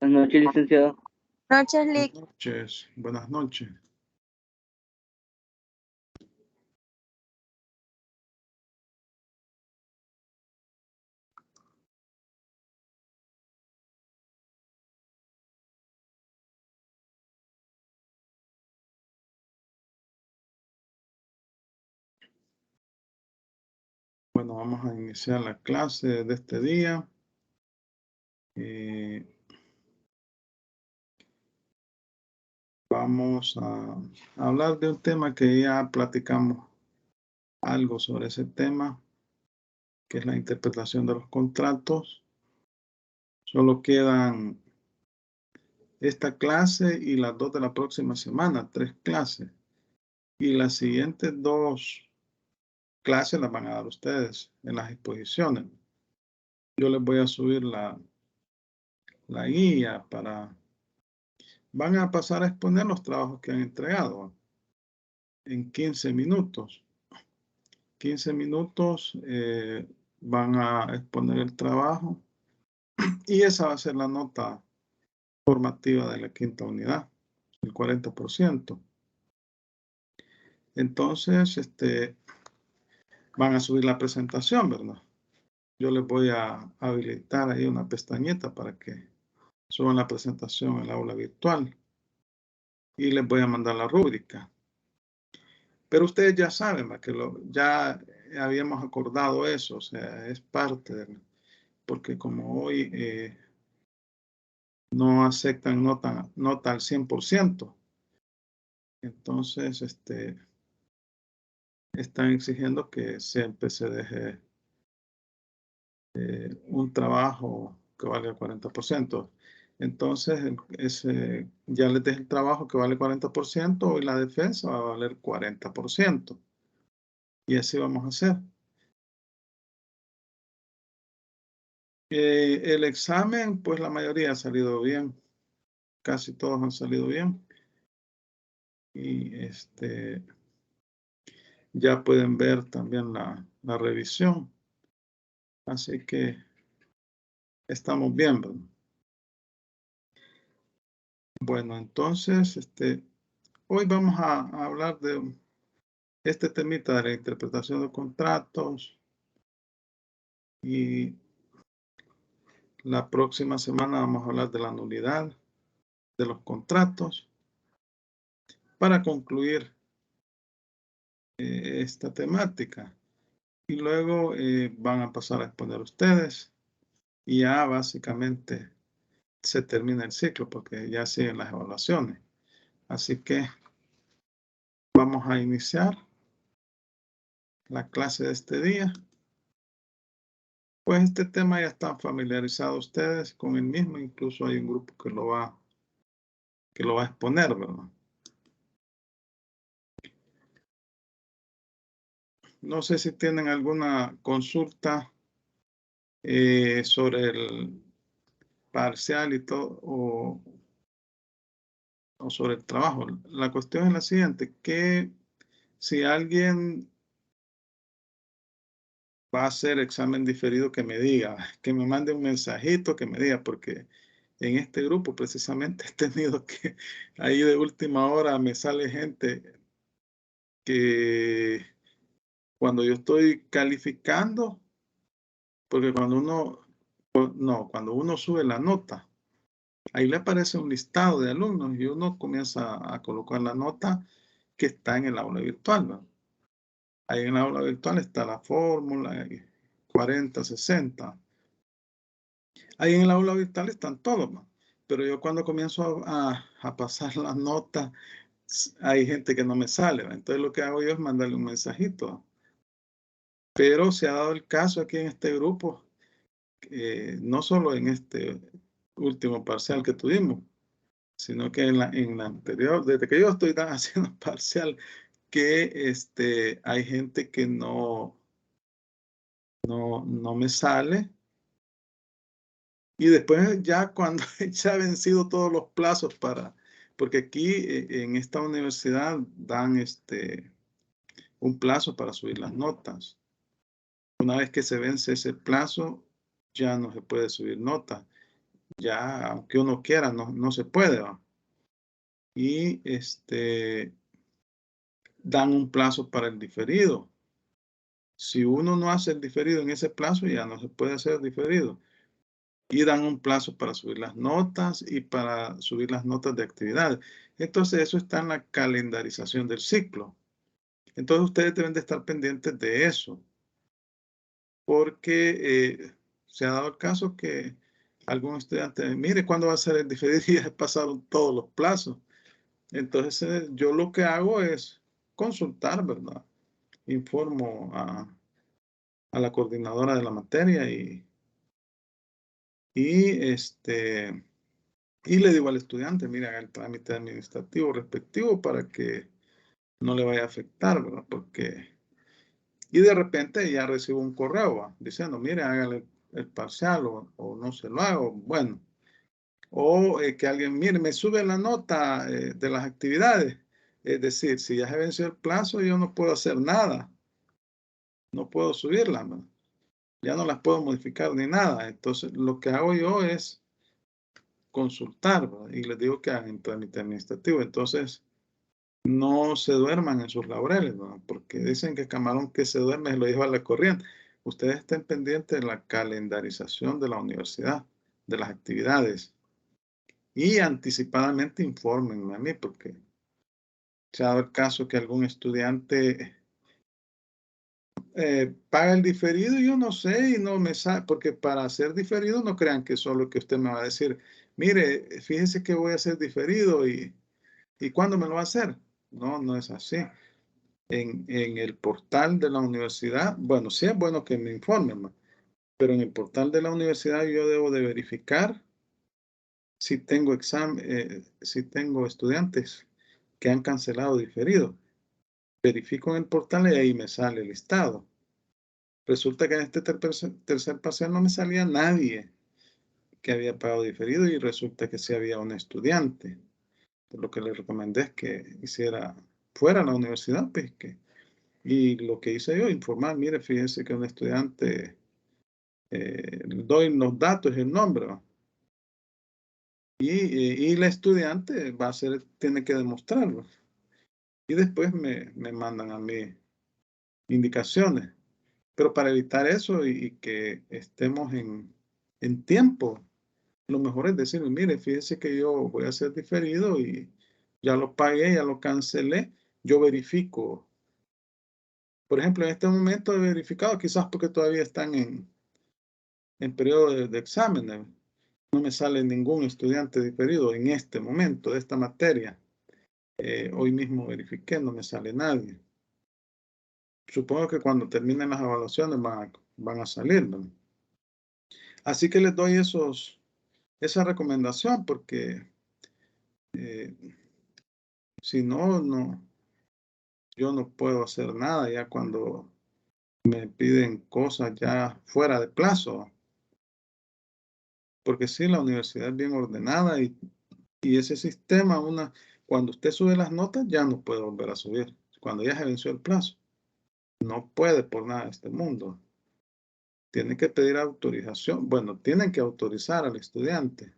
Buenas noches, licenciado. Noches, Lick. Buenas noches. Buenas noches. Bueno, vamos a iniciar la clase de este día. Vamos a hablar de un tema que ya platicamos algo sobre ese tema, que es la interpretación de los contratos. Solo quedan esta clase y las 2 de la próxima semana, 3 clases. Y las siguientes 2 clases las van a dar ustedes en las exposiciones. Yo les voy a subir la guía para... Van a pasar a exponer los trabajos que han entregado en 15 minutos. 15 minutos van a exponer el trabajo y esa va a ser la nota formativa de la quinta unidad, el 40%. Entonces, van a subir la presentación, ¿verdad? Yo les voy a habilitar ahí una pestañita para que suban la presentación en el aula virtual y les voy a mandar la rúbrica. Pero ustedes ya saben que ya habíamos acordado eso, o sea, es parte de... Porque como hoy no aceptan nota al 100%, entonces están exigiendo que siempre se deje un trabajo que valga el 40%. Entonces, ya les dejé el trabajo que vale 40% y la defensa va a valer 40%. Y así vamos a hacer. El examen, pues la mayoría ha salido bien. Casi todos han salido bien. Y ya pueden ver también la revisión. Así que estamos bien, ¿verdad? Bueno, entonces, hoy vamos a hablar de este temita de la interpretación de contratos y la próxima semana vamos a hablar de la nulidad de los contratos para concluir esta temática. Y luego van a pasar a exponer ustedes y ya básicamente se termina el ciclo porque ya siguen las evaluaciones. Así que vamos a iniciar la clase de este día. Pues este tema ya están familiarizados ustedes con el mismo, incluso hay un grupo que lo va a exponer, ¿verdad? No sé si tienen alguna consulta sobre el parcial y todo, o sobre el trabajo. La cuestión es la siguiente, que si alguien va a hacer examen diferido, que me diga, que me mande un mensajito, que me diga, porque en este grupo precisamente he tenido que, ahí de última hora me sale gente que cuando yo estoy calificando, porque cuando uno sube la nota, ahí le aparece un listado de alumnos y uno comienza a colocar la nota que está en el aula virtual, ¿no? Ahí en el aula virtual está la fórmula 40, 60. Ahí en el aula virtual están todos, ¿no? Pero yo cuando comienzo a pasar la nota, hay gente que no me sale, ¿no? Entonces lo que hago yo es mandarle un mensajito. Pero se ha dado el caso aquí en este grupo, no solo en este último parcial que tuvimos, sino que en la anterior, desde que yo estoy haciendo parcial, que hay gente que no me sale. Y después ya cuando ya ha vencido todos los plazos porque aquí en esta universidad dan un plazo para subir las notas. Una vez que se vence ese plazo, ya no se puede subir nota. ya aunque uno quiera, no se puede, ¿va? Y dan un plazo para el diferido. Si uno no hace el diferido en ese plazo, ya no se puede hacer diferido. Y dan un plazo para subir las notas y para subir las notas de actividades. Entonces, eso está en la calendarización del ciclo. Entonces, ustedes deben de estar pendientes de eso, porque se ha dado el caso que algún estudiante, mire, ¿cuándo va a ser el diferido? Y ya pasaron todos los plazos. Entonces, yo lo que hago es consultar, ¿verdad? Informo a la coordinadora de la materia y le digo al estudiante, mira, haga el trámite administrativo respectivo para que no le vaya a afectar, ¿verdad? Y de repente ya recibo un correo, ¿va? Diciendo, mire, hágale el parcial o no se lo hago, bueno. O que alguien, mire, me sube la nota de las actividades. Es decir, si ya se venció el plazo, yo no puedo hacer nada. No puedo subirla, ¿no? Ya no las puedo modificar ni nada. Entonces, lo que hago yo es consultar, ¿verdad? Y les digo que hagan trámite administrativo. Entonces, no se duerman en sus laureles, ¿verdad? Porque dicen que camarón que se duerme lo lleva a la corriente. Ustedes estén pendientes de la calendarización de la universidad, de las actividades. Y anticipadamente infórmenme a mí, porque se ha dado el caso que algún estudiante paga el diferido y yo no sé y no me sabe, porque para hacer diferido no crean que solo que usted me va a decir, mire, fíjese que voy a hacer diferido y ¿cuándo me lo va a hacer? No, no es así. En el portal de la universidad, bueno, sí es bueno que me informen, pero en el portal de la universidad yo debo de verificar si tengo si tengo estudiantes que han cancelado diferido. Verifico en el portal y ahí me sale el listado. Resulta que en este tercer parcial no me salía nadie que había pagado diferido y resulta que sí había un estudiante. Por lo que le recomendé es que hiciera fuera a la universidad, pues y lo que hice yo, informar, mire, fíjese que un estudiante, doy los datos y el nombre, ¿va? Y el estudiante tiene que demostrarlo. Y después me mandan a mí indicaciones. Pero para evitar eso y que estemos en tiempo, lo mejor es decir, mire, fíjese que yo voy a hacer diferido y ya lo pagué, ya lo cancelé, yo verifico. Por ejemplo, en este momento he verificado, quizás porque todavía están en periodo de exámenes. No me sale ningún estudiante diferido en este momento de esta materia. Hoy mismo verifiqué, no me sale nadie. Supongo que cuando terminen las evaluaciones van a salir, ¿no? Así que les doy esa recomendación porque eh, si no, yo no puedo hacer nada ya cuando me piden cosas ya fuera de plazo. Porque sí, la universidad es bien ordenada y ese sistema, cuando usted sube las notas, ya no puede volver a subir. Cuando ya se venció el plazo, no puede por nada de este mundo. Tiene que pedir autorización. Bueno, tienen que autorizar al estudiante.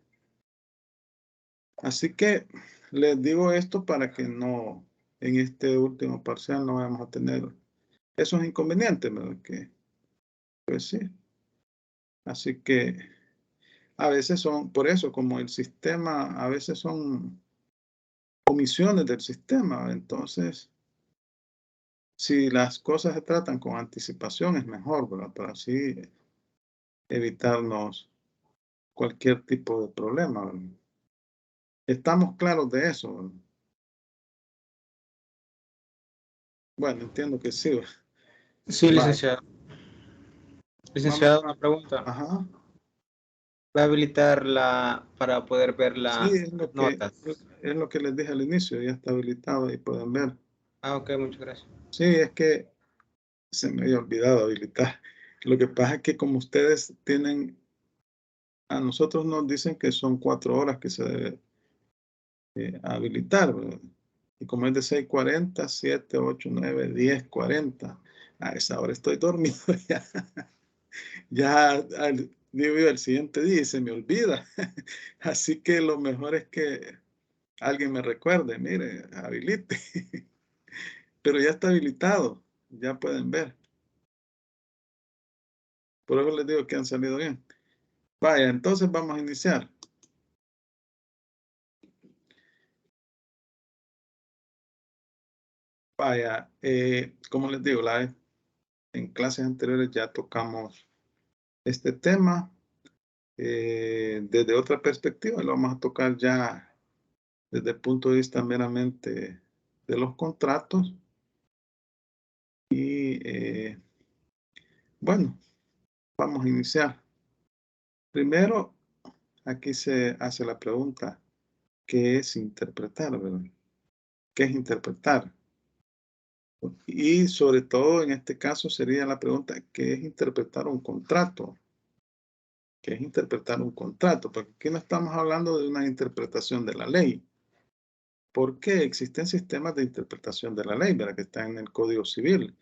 Así que les digo esto para que no, en este último parcial no vamos a tener esos inconvenientes, ¿verdad? Que, pues sí. Así que a veces por eso, como el sistema, a veces son omisiones del sistema. Entonces, si las cosas se tratan con anticipación es mejor, ¿verdad? Para así evitarnos cualquier tipo de problema, ¿verdad? Estamos claros de eso, ¿verdad? Bueno, entiendo que sí. Sí, Vale. licenciado. Vamos. Licenciado, una pregunta. Ajá. ¿Va a habilitarla para poder ver Sí, las notas? es lo que les dije al inicio, ya está habilitado y pueden ver. Ah, ok, muchas gracias. Sí, es que se me había olvidado habilitar. Lo que pasa es que como ustedes a nosotros nos dicen que son 4 horas que se debe habilitar, ¿verdad? Y como es de 6:40, 7, 8, 9, 10:40, a esa hora estoy dormido ya. Ya digo yo, el siguiente día y se me olvida. Así que lo mejor es que alguien me recuerde, mire, habilite. Pero ya está habilitado, ya pueden ver. Por eso les digo que han salido bien. Vaya, entonces vamos a iniciar. Vaya, como les digo, en clases anteriores ya tocamos este tema desde otra perspectiva. Lo vamos a tocar ya desde el punto de vista meramente de los contratos. Y bueno, vamos a iniciar. Primero, aquí se hace la pregunta, ¿qué es interpretar, verdad? ¿Qué es interpretar? Y sobre todo en este caso sería la pregunta, ¿qué es interpretar un contrato? ¿Qué es interpretar un contrato? Porque aquí no estamos hablando de una interpretación de la ley. Porque existen sistemas de interpretación de la ley, ¿verdad? Que están en el Código Civil.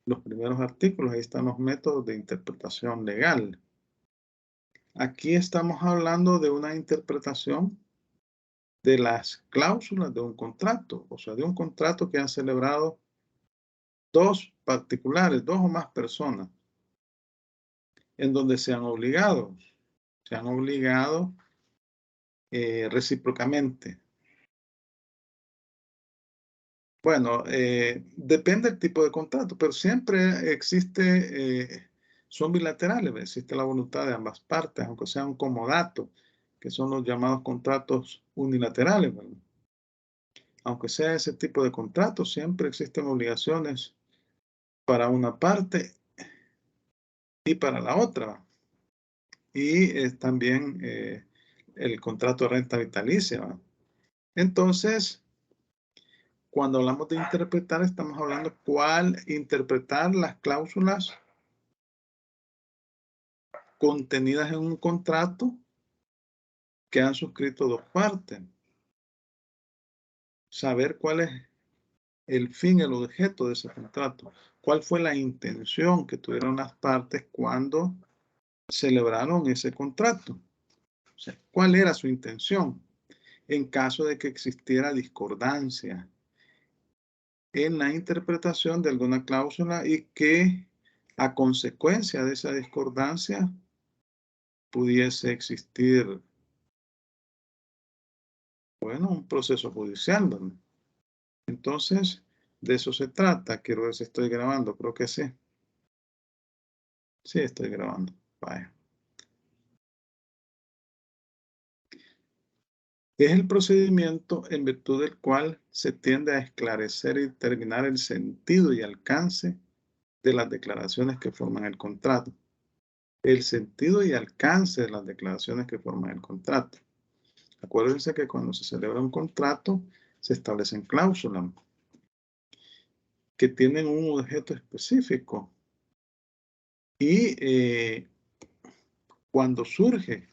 Los primeros artículos, ahí están los métodos de interpretación legal. Aquí estamos hablando de una interpretación de las cláusulas de un contrato, o sea, de un contrato que han celebrado dos particulares, dos o más personas, en donde se han obligado recíprocamente. Bueno, depende del tipo de contrato, pero siempre existe, son bilaterales, existe la voluntad de ambas partes, aunque sea un comodato, que son los llamados contratos unilaterales, ¿verdad? Aunque sea ese tipo de contrato, siempre existen obligaciones para una parte y para la otra. Y también el contrato de renta vitalicia, ¿verdad? Entonces, cuando hablamos de interpretar, estamos hablando cuál interpretar las cláusulas contenidas en un contrato que han suscrito dos partes. Saber cuál es el fin, el objeto de ese contrato. Cuál fue la intención que tuvieron las partes cuando celebraron ese contrato. O sea, cuál era su intención en caso de que existiera discordancia en la interpretación de alguna cláusula y que a consecuencia de esa discordancia pudiese existir, bueno, un proceso judicial, ¿no? Entonces, de eso se trata. Quiero ver si estoy grabando. Creo que sí. Sí, estoy grabando. Vaya. Es el procedimiento en virtud del cual se tiende a esclarecer y determinar el sentido y alcance de las declaraciones que forman el contrato. El sentido y alcance de las declaraciones que forman el contrato. Acuérdense que cuando se celebra un contrato, se establecen cláusulas que tienen un objeto específico. Y cuando surge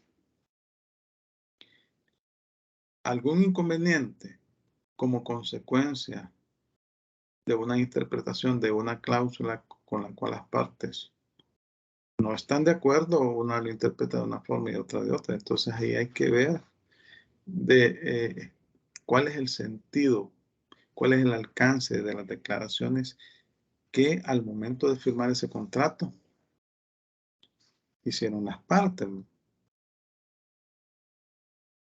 algún inconveniente como consecuencia de una interpretación de una cláusula con la cual las partes no están de acuerdo, una lo interpreta de una forma y otra de otra. Entonces ahí hay que ver cuál es el sentido, cuál es el alcance de las declaraciones que al momento de firmar ese contrato hicieron las partes.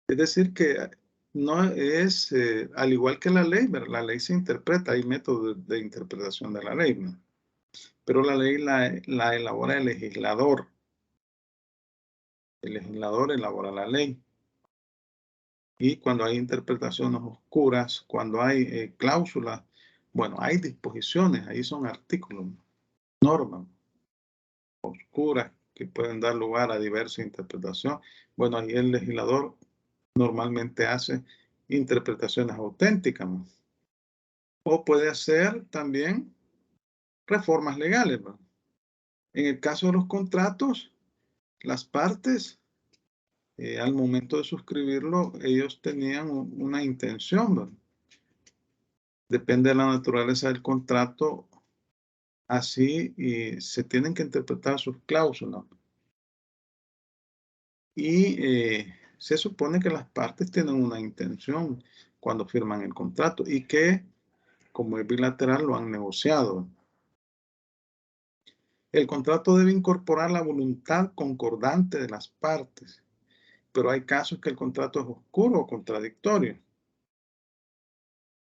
Es decir, que no es, al igual que la ley, ¿verdad? La ley se interpreta, hay métodos de interpretación de la ley, ¿no? Pero la ley la elabora el legislador. El legislador elabora la ley. Y cuando hay interpretaciones oscuras, cuando hay cláusulas, bueno, hay disposiciones, ahí son artículos, normas oscuras que pueden dar lugar a diversa interpretación. Bueno, ahí el legislador normalmente hace interpretaciones auténticas, ¿no? O puede hacer también reformas legales, ¿no? En el caso de los contratos, las partes, al momento de suscribirlo, ellos tenían una intención, ¿no? Depende de la naturaleza del contrato, así y se tienen que interpretar sus cláusulas. y se supone que las partes tienen una intención cuando firman el contrato y que, como es bilateral, lo han negociado. El contrato debe incorporar la voluntad concordante de las partes, pero hay casos que el contrato es oscuro o contradictorio.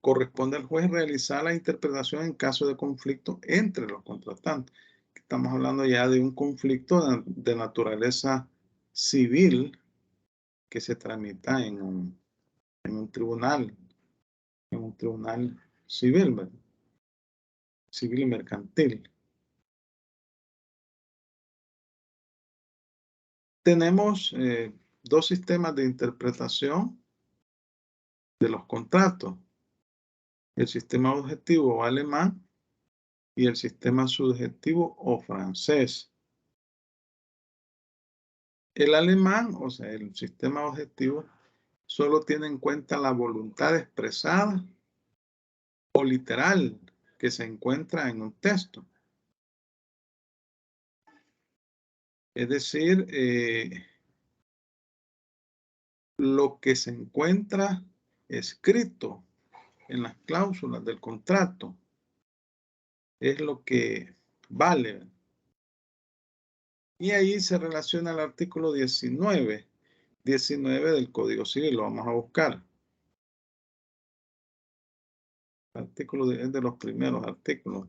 Corresponde al juez realizar la interpretación en caso de conflicto entre los contratantes. Estamos hablando ya de un conflicto de naturaleza civil que se tramita en un tribunal civil, ¿verdad? Civil y mercantil. Tenemos dos sistemas de interpretación de los contratos: el sistema objetivo alemán y el sistema subjetivo o francés. El alemán, o sea, el sistema objetivo, solo tiene en cuenta la voluntad expresada o literal que se encuentra en un texto. Es decir, lo que se encuentra escrito en las cláusulas del contrato es lo que vale. Y ahí se relaciona el artículo 19 del Código Civil. Lo vamos a buscar. El artículo es de los primeros artículos.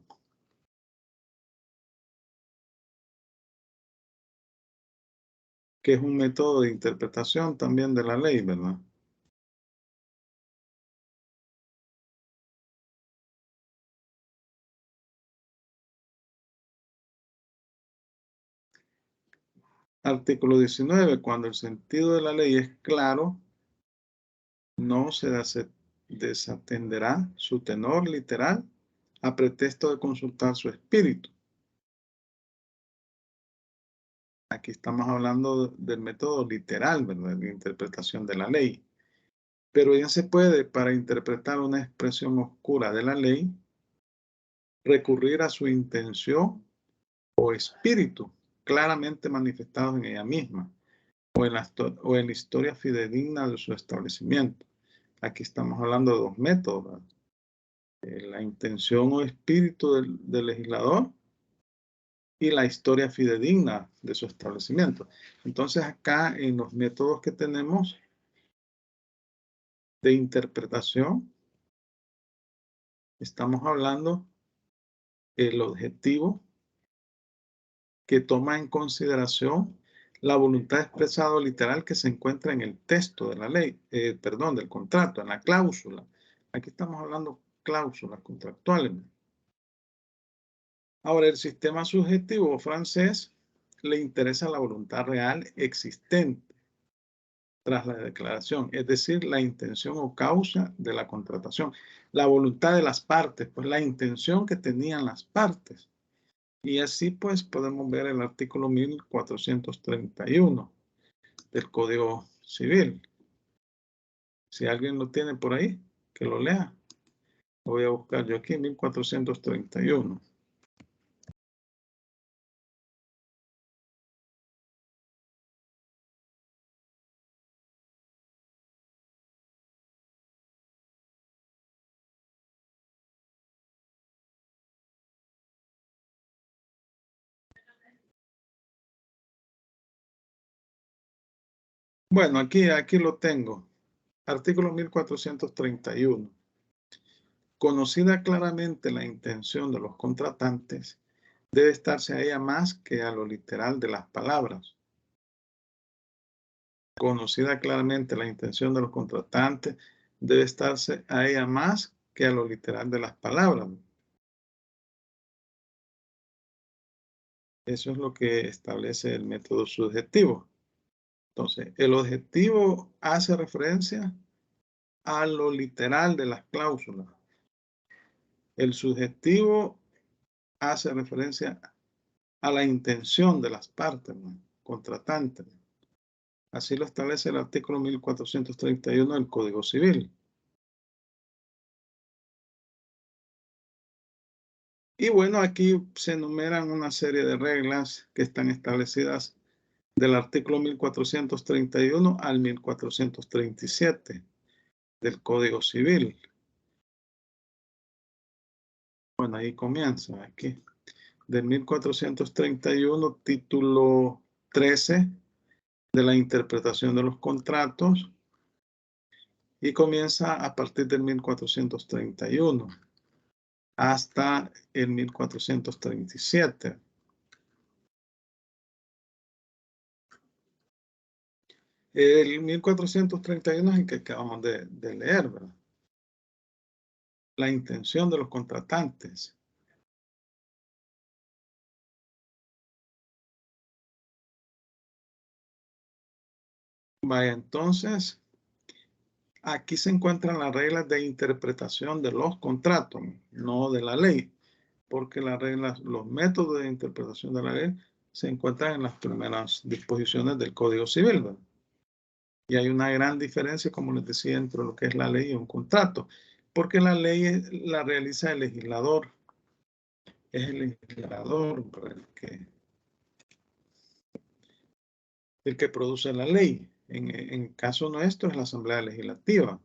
Que es un método de interpretación también de la ley, ¿verdad? Artículo 19. Cuando el sentido de la ley es claro, no se desatenderá su tenor literal a pretexto de consultar su espíritu. Aquí estamos hablando del método literal, ¿verdad? De interpretación de la ley. Pero bien se puede, para interpretar una expresión oscura de la ley, recurrir a su intención o espíritu claramente manifestados en ella misma o en la historia fidedigna de su establecimiento. Aquí estamos hablando de dos métodos, ¿verdad? La intención o espíritu del legislador y la historia fidedigna de su establecimiento. Entonces acá en los métodos que tenemos de interpretación, estamos hablando del objetivo que toma en consideración la voluntad expresada o literal que se encuentra en el texto de la ley, del contrato, en la cláusula. Aquí estamos hablando cláusulas contractuales. Ahora, el sistema subjetivo francés le interesa la voluntad real existente tras la declaración, es decir, la intención o causa de la contratación, la voluntad de las partes, pues la intención que tenían las partes. Y así pues podemos ver el artículo 1431 del Código Civil. Si alguien lo tiene por ahí, que lo lea. Lo voy a buscar yo aquí, 1431. Bueno, aquí lo tengo. Artículo 1431. Conocida claramente la intención de los contratantes, debe estarse a ella más que a lo literal de las palabras. Conocida claramente la intención de los contratantes, debe estarse a ella más que a lo literal de las palabras. Eso es lo que establece el método subjetivo. Entonces, el objetivo hace referencia a lo literal de las cláusulas. El subjetivo hace referencia a la intención de las partes, ¿no? Contratantes. Así lo establece el artículo 1431 del Código Civil. Y bueno, aquí se enumeran una serie de reglas que están establecidas del artículo 1431 al 1437 del Código Civil. Bueno, ahí comienza, aquí. Del 1431, título 13 de la interpretación de los contratos, y comienza a partir del 1431 hasta el 1437. El 1431 es el que acabamos de leer, ¿verdad? La intención de los contratantes. Vaya, entonces, aquí se encuentran las reglas de interpretación de los contratos, no de la ley, porque las reglas, los métodos de interpretación de la ley se encuentran en las primeras disposiciones del Código Civil, ¿verdad? Y hay una gran diferencia, como les decía, entre lo que es la ley y un contrato, porque la ley la realiza el legislador. Es el legislador el que produce la ley. En el caso nuestro es la Asamblea Legislativa.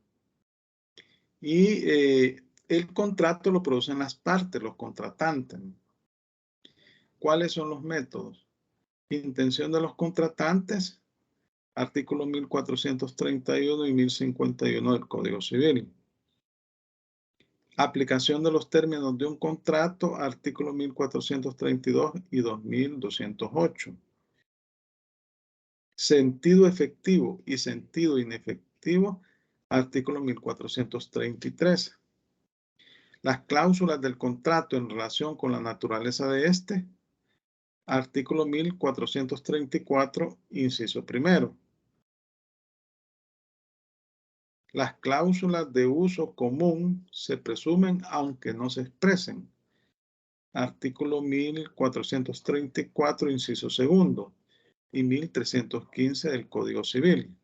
Y el contrato lo producen las partes, los contratantes. ¿Cuáles son los métodos? Intención de los contratantes, artículos 1431 y 1051 del Código Civil. Aplicación de los términos de un contrato, artículos 1432 y 2208. Sentido efectivo y sentido inefectivo, artículo 1433. Las cláusulas del contrato en relación con la naturaleza de este, artículo 1434, inciso primero. Las cláusulas de uso común se presumen aunque no se expresen, artículo 1434, inciso segundo, y 1315 del Código Civil.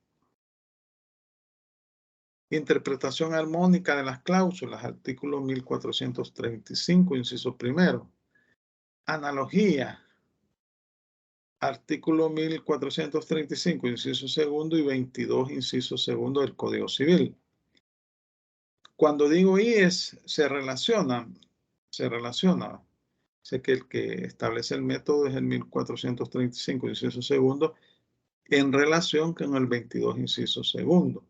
Interpretación armónica de las cláusulas, artículo 1435, inciso primero. Analogía, artículo 1435, inciso segundo y 22, inciso segundo del Código Civil. Cuando digo IES, se relaciona. Sé que el que establece el método es el 1435, inciso segundo, en relación con el 22, inciso segundo.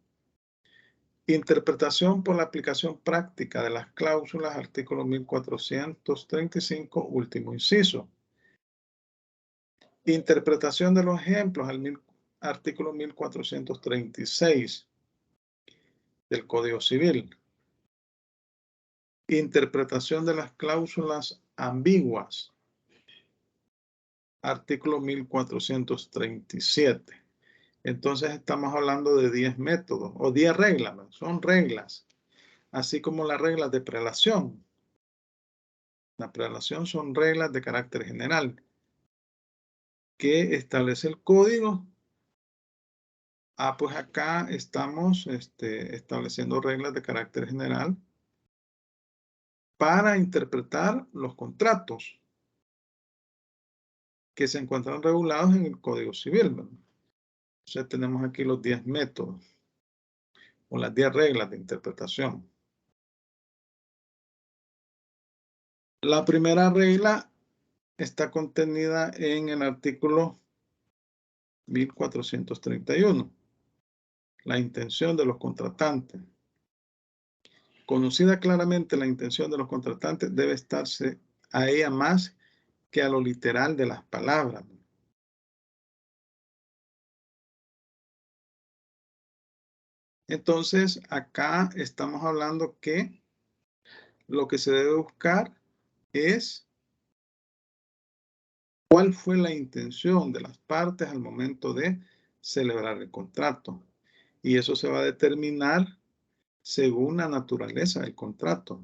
Interpretación por la aplicación práctica de las cláusulas, artículo 1435, último inciso. Interpretación de los ejemplos, artículo 1436 del Código Civil. Interpretación de las cláusulas ambiguas, artículo 1437. Entonces estamos hablando de 10 métodos o 10 reglas, ¿no? Son reglas, así como las reglas de prelación. La prelación son reglas de carácter general que establece el código. Pues acá estamos estableciendo reglas de carácter general para interpretar los contratos que se encuentran regulados en el Código Civil, ¿verdad? Entonces tenemos aquí los 10 métodos o las 10 reglas de interpretación. La primera regla está contenida en el artículo 1431, la intención de los contratantes. Conocida claramente la intención de los contratantes, debe estarse a ella más que a lo literal de las palabras. Entonces, acá estamos hablando que lo que se debe buscar es cuál fue la intención de las partes al momento de celebrar el contrato. Y eso se va a determinar según la naturaleza del contrato.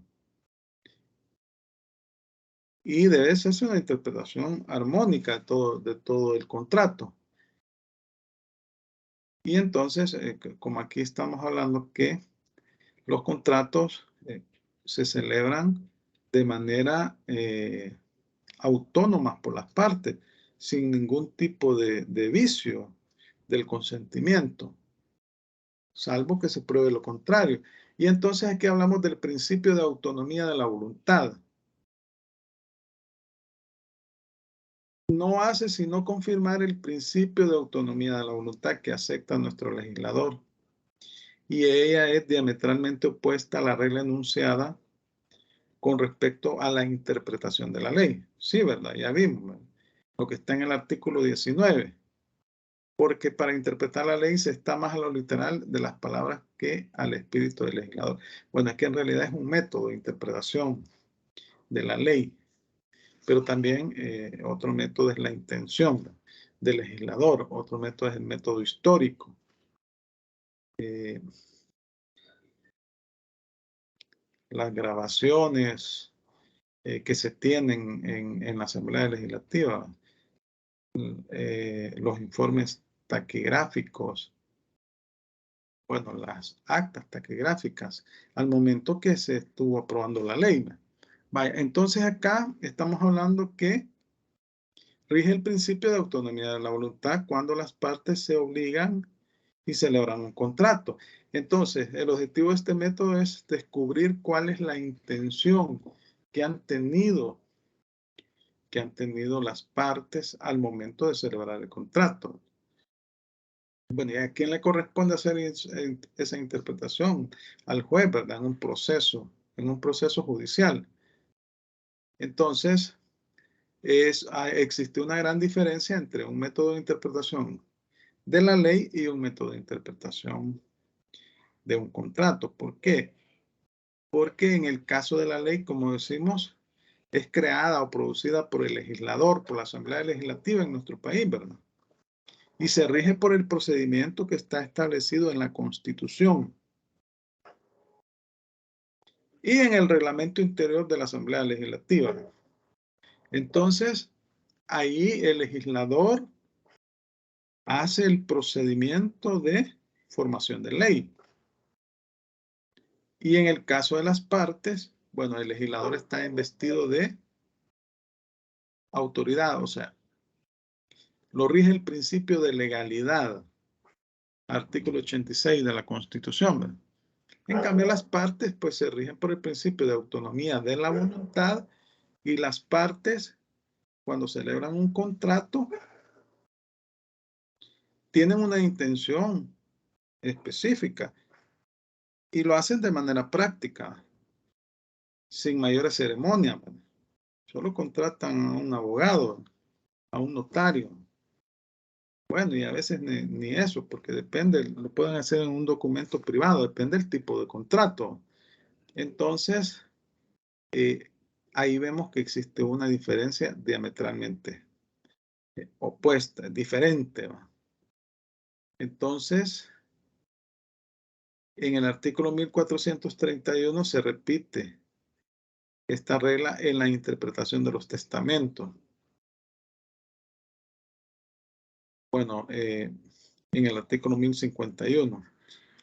Y debe ser una interpretación armónica de todo el contrato. Y entonces, como aquí estamos hablando que los contratos se celebran de manera autónoma por las partes, sin ningún tipo de vicio del consentimiento, salvo que se pruebe lo contrario. Y entonces aquí hablamos del principio de autonomía de la voluntad. No hace sino confirmar el principio de autonomía de la voluntad que acepta nuestro legislador. Y ella es diametralmente opuesta a la regla enunciada con respecto a la interpretación de la ley. Sí, ¿verdad? Ya vimos, ¿verdad? Lo que está en el artículo 19. Porque para interpretar la ley se está más a lo literal de las palabras que al espíritu del legislador. Bueno, es que en realidad es un método de interpretación de la ley, pero también otro método es la intención del legislador, otro método es el método histórico. Las grabaciones que se tienen en la Asamblea Legislativa, los informes taquigráficos, bueno, las actas taquigráficas, al momento que se estuvo aprobando la ley. Vaya, entonces acá estamos hablando que rige el principio de autonomía de la voluntad cuando las partes se obligan y celebran un contrato. Entonces, el objetivo de este método es descubrir cuál es la intención que han tenido las partes al momento de celebrar el contrato. Bueno, ¿y a quién le corresponde hacer esa interpretación? Al juez, ¿verdad? En un proceso judicial. Entonces, existe una gran diferencia entre un método de interpretación de la ley y un método de interpretación de un contrato. ¿Por qué? Porque en el caso de la ley, como decimos, es creada o producida por el legislador, por la Asamblea Legislativa en nuestro país, ¿verdad? Y se rige por el procedimiento que está establecido en la Constitución y en el reglamento interior de la Asamblea Legislativa. Entonces, ahí el legislador hace el procedimiento de formación de ley. Y en el caso de las partes, bueno, el legislador está investido de autoridad, o sea, lo rige el principio de legalidad, artículo 86 de la Constitución, ¿verdad? En cambio, las partes pues se rigen por el principio de autonomía de la voluntad y las partes, cuando celebran un contrato, tienen una intención específica y lo hacen de manera práctica, sin mayores ceremonias. Solo contratan a un abogado, a un notario. Bueno, y a veces ni eso, porque depende, lo pueden hacer en un documento privado, depende del tipo de contrato. Entonces, ahí vemos que existe una diferencia diametralmente opuesta, diferente. Entonces, en el artículo 1431 se repite esta regla en la interpretación de los testamentos. Bueno, en el artículo 1051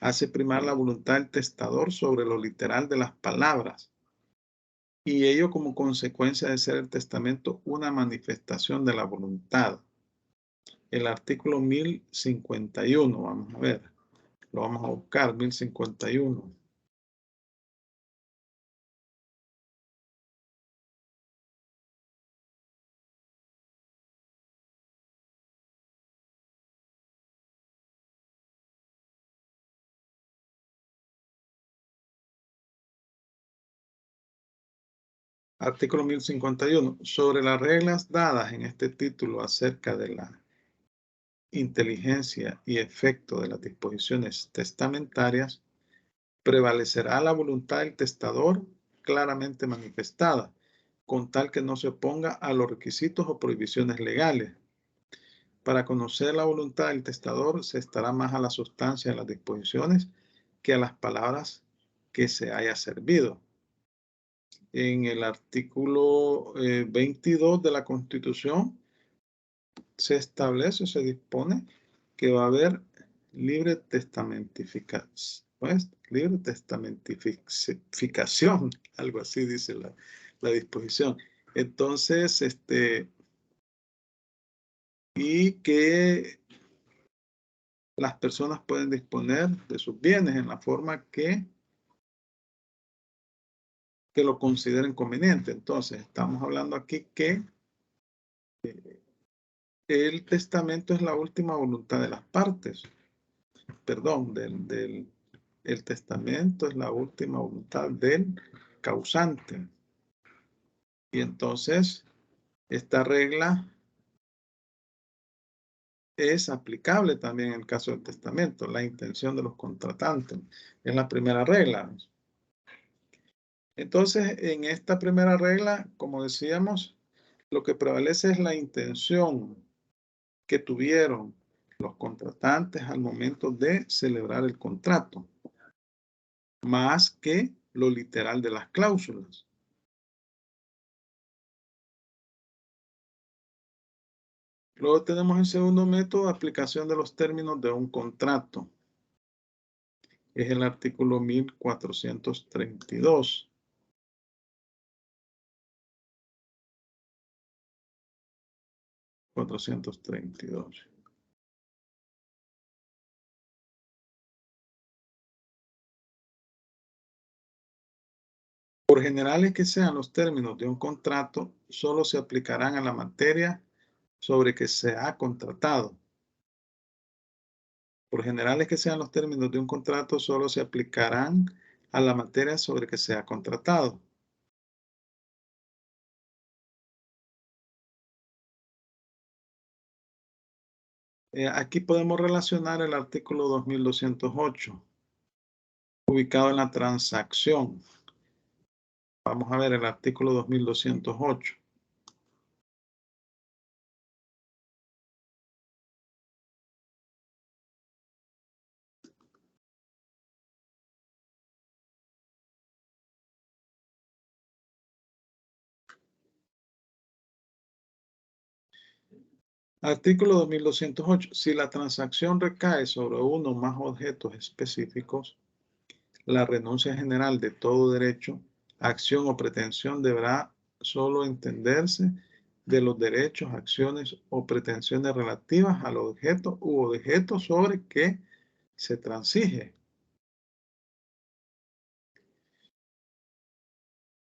hace primar la voluntad del testador sobre lo literal de las palabras y ello como consecuencia de ser el testamento una manifestación de la voluntad. El artículo 1051, vamos a ver, lo vamos a buscar, 1051. Artículo 1051. Sobre las reglas dadas en este título acerca de la inteligencia y efecto de las disposiciones testamentarias, prevalecerá la voluntad del testador claramente manifestada, con tal que no se oponga a los requisitos o prohibiciones legales. Para conocer la voluntad del testador se estará más a la sustancia de las disposiciones que a las palabras que se haya servido. En el artículo 22 de la Constitución se establece o se dispone que va a haber libre testamentificación, pues, libre testamentificación, algo así dice la disposición. Entonces, y que las personas pueden disponer de sus bienes en la forma que lo consideren conveniente. Entonces, estamos hablando aquí que el testamento es la última voluntad de las partes. Perdón, el testamento es la última voluntad del causante. Y entonces, esta regla es aplicable también en el caso del testamento. La intención de los contratantes es la primera regla. Entonces, en esta primera regla, como decíamos, lo que prevalece es la intención que tuvieron los contratantes al momento de celebrar el contrato, más que lo literal de las cláusulas. Luego tenemos el segundo método, aplicación de los términos de un contrato. Es el artículo 1432. Por generales que sean los términos de un contrato, solo se aplicarán a la materia sobre que se ha contratado. Por generales que sean los términos de un contrato, solo se aplicarán a la materia sobre que se ha contratado. Aquí podemos relacionar el artículo 2208, ubicado en la transacción. Vamos a ver el artículo 2208. Artículo 2208. Si la transacción recae sobre uno o más objetos específicos, la renuncia general de todo derecho, acción o pretensión deberá solo entenderse de los derechos, acciones o pretensiones relativas al objeto u objetos sobre que se transige.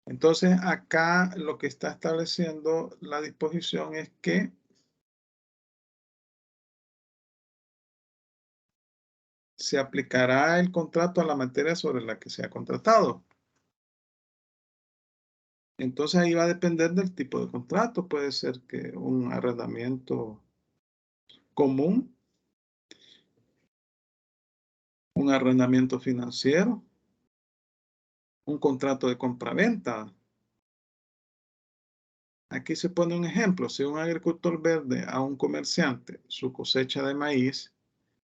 Entonces, acá lo que está estableciendo la disposición es que se aplicará el contrato a la materia sobre la que se ha contratado. Entonces ahí va a depender del tipo de contrato. Puede ser que un arrendamiento común, un arrendamiento financiero, un contrato de compraventa. Aquí se pone un ejemplo. Si un agricultor vende a un comerciante su cosecha de maíz,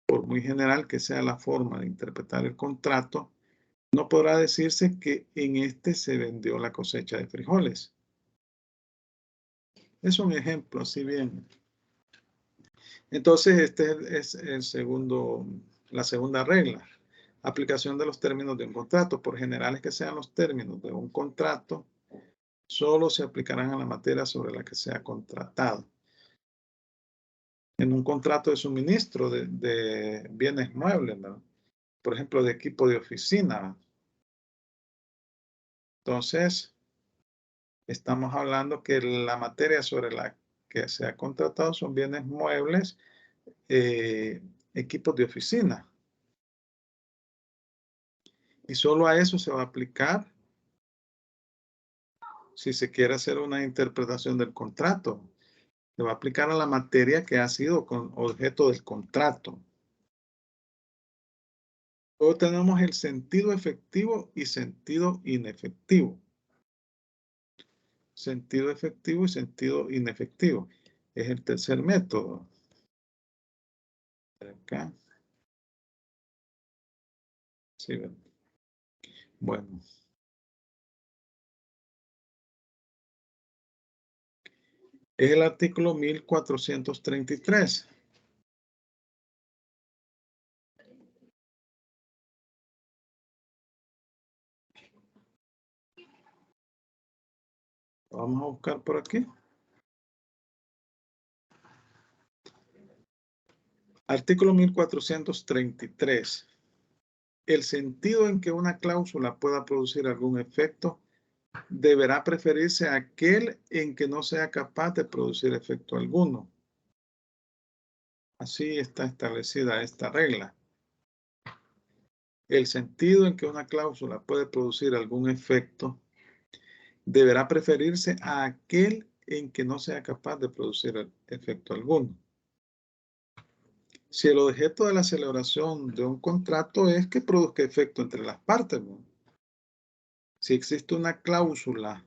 por muy general que sea la forma de interpretar el contrato, no podrá decirse que en este se vendió la cosecha de frijoles. Es un ejemplo, así bien. Entonces, este es la segunda regla. Aplicación de los términos de un contrato. Por generales que sean los términos de un contrato, solo se aplicarán a la materia sobre la que se ha contratado. En un contrato de suministro de bienes muebles, ¿no? Por ejemplo, de equipo de oficina. Entonces, estamos hablando que la materia sobre la que se ha contratado son bienes muebles, equipos de oficina. Y solo a eso se va a aplicar si se quiere hacer una interpretación del contrato. Se va a aplicar a la materia que ha sido objeto del contrato. Luego tenemos el sentido efectivo y sentido inefectivo. Sentido efectivo y sentido inefectivo. Es el tercer método. Acá. Sí, bueno. Es el artículo 1433. Vamos a buscar por aquí. Artículo 1433. El sentido en que una cláusula pueda producir algún efecto deberá preferirse a aquel en que no sea capaz de producir efecto alguno. Así está establecida esta regla. El sentido en que una cláusula puede producir algún efecto deberá preferirse a aquel en que no sea capaz de producir efecto alguno. Si el objeto de la celebración de un contrato es que produzca efecto entre las partes, ¿no? Si existe una cláusula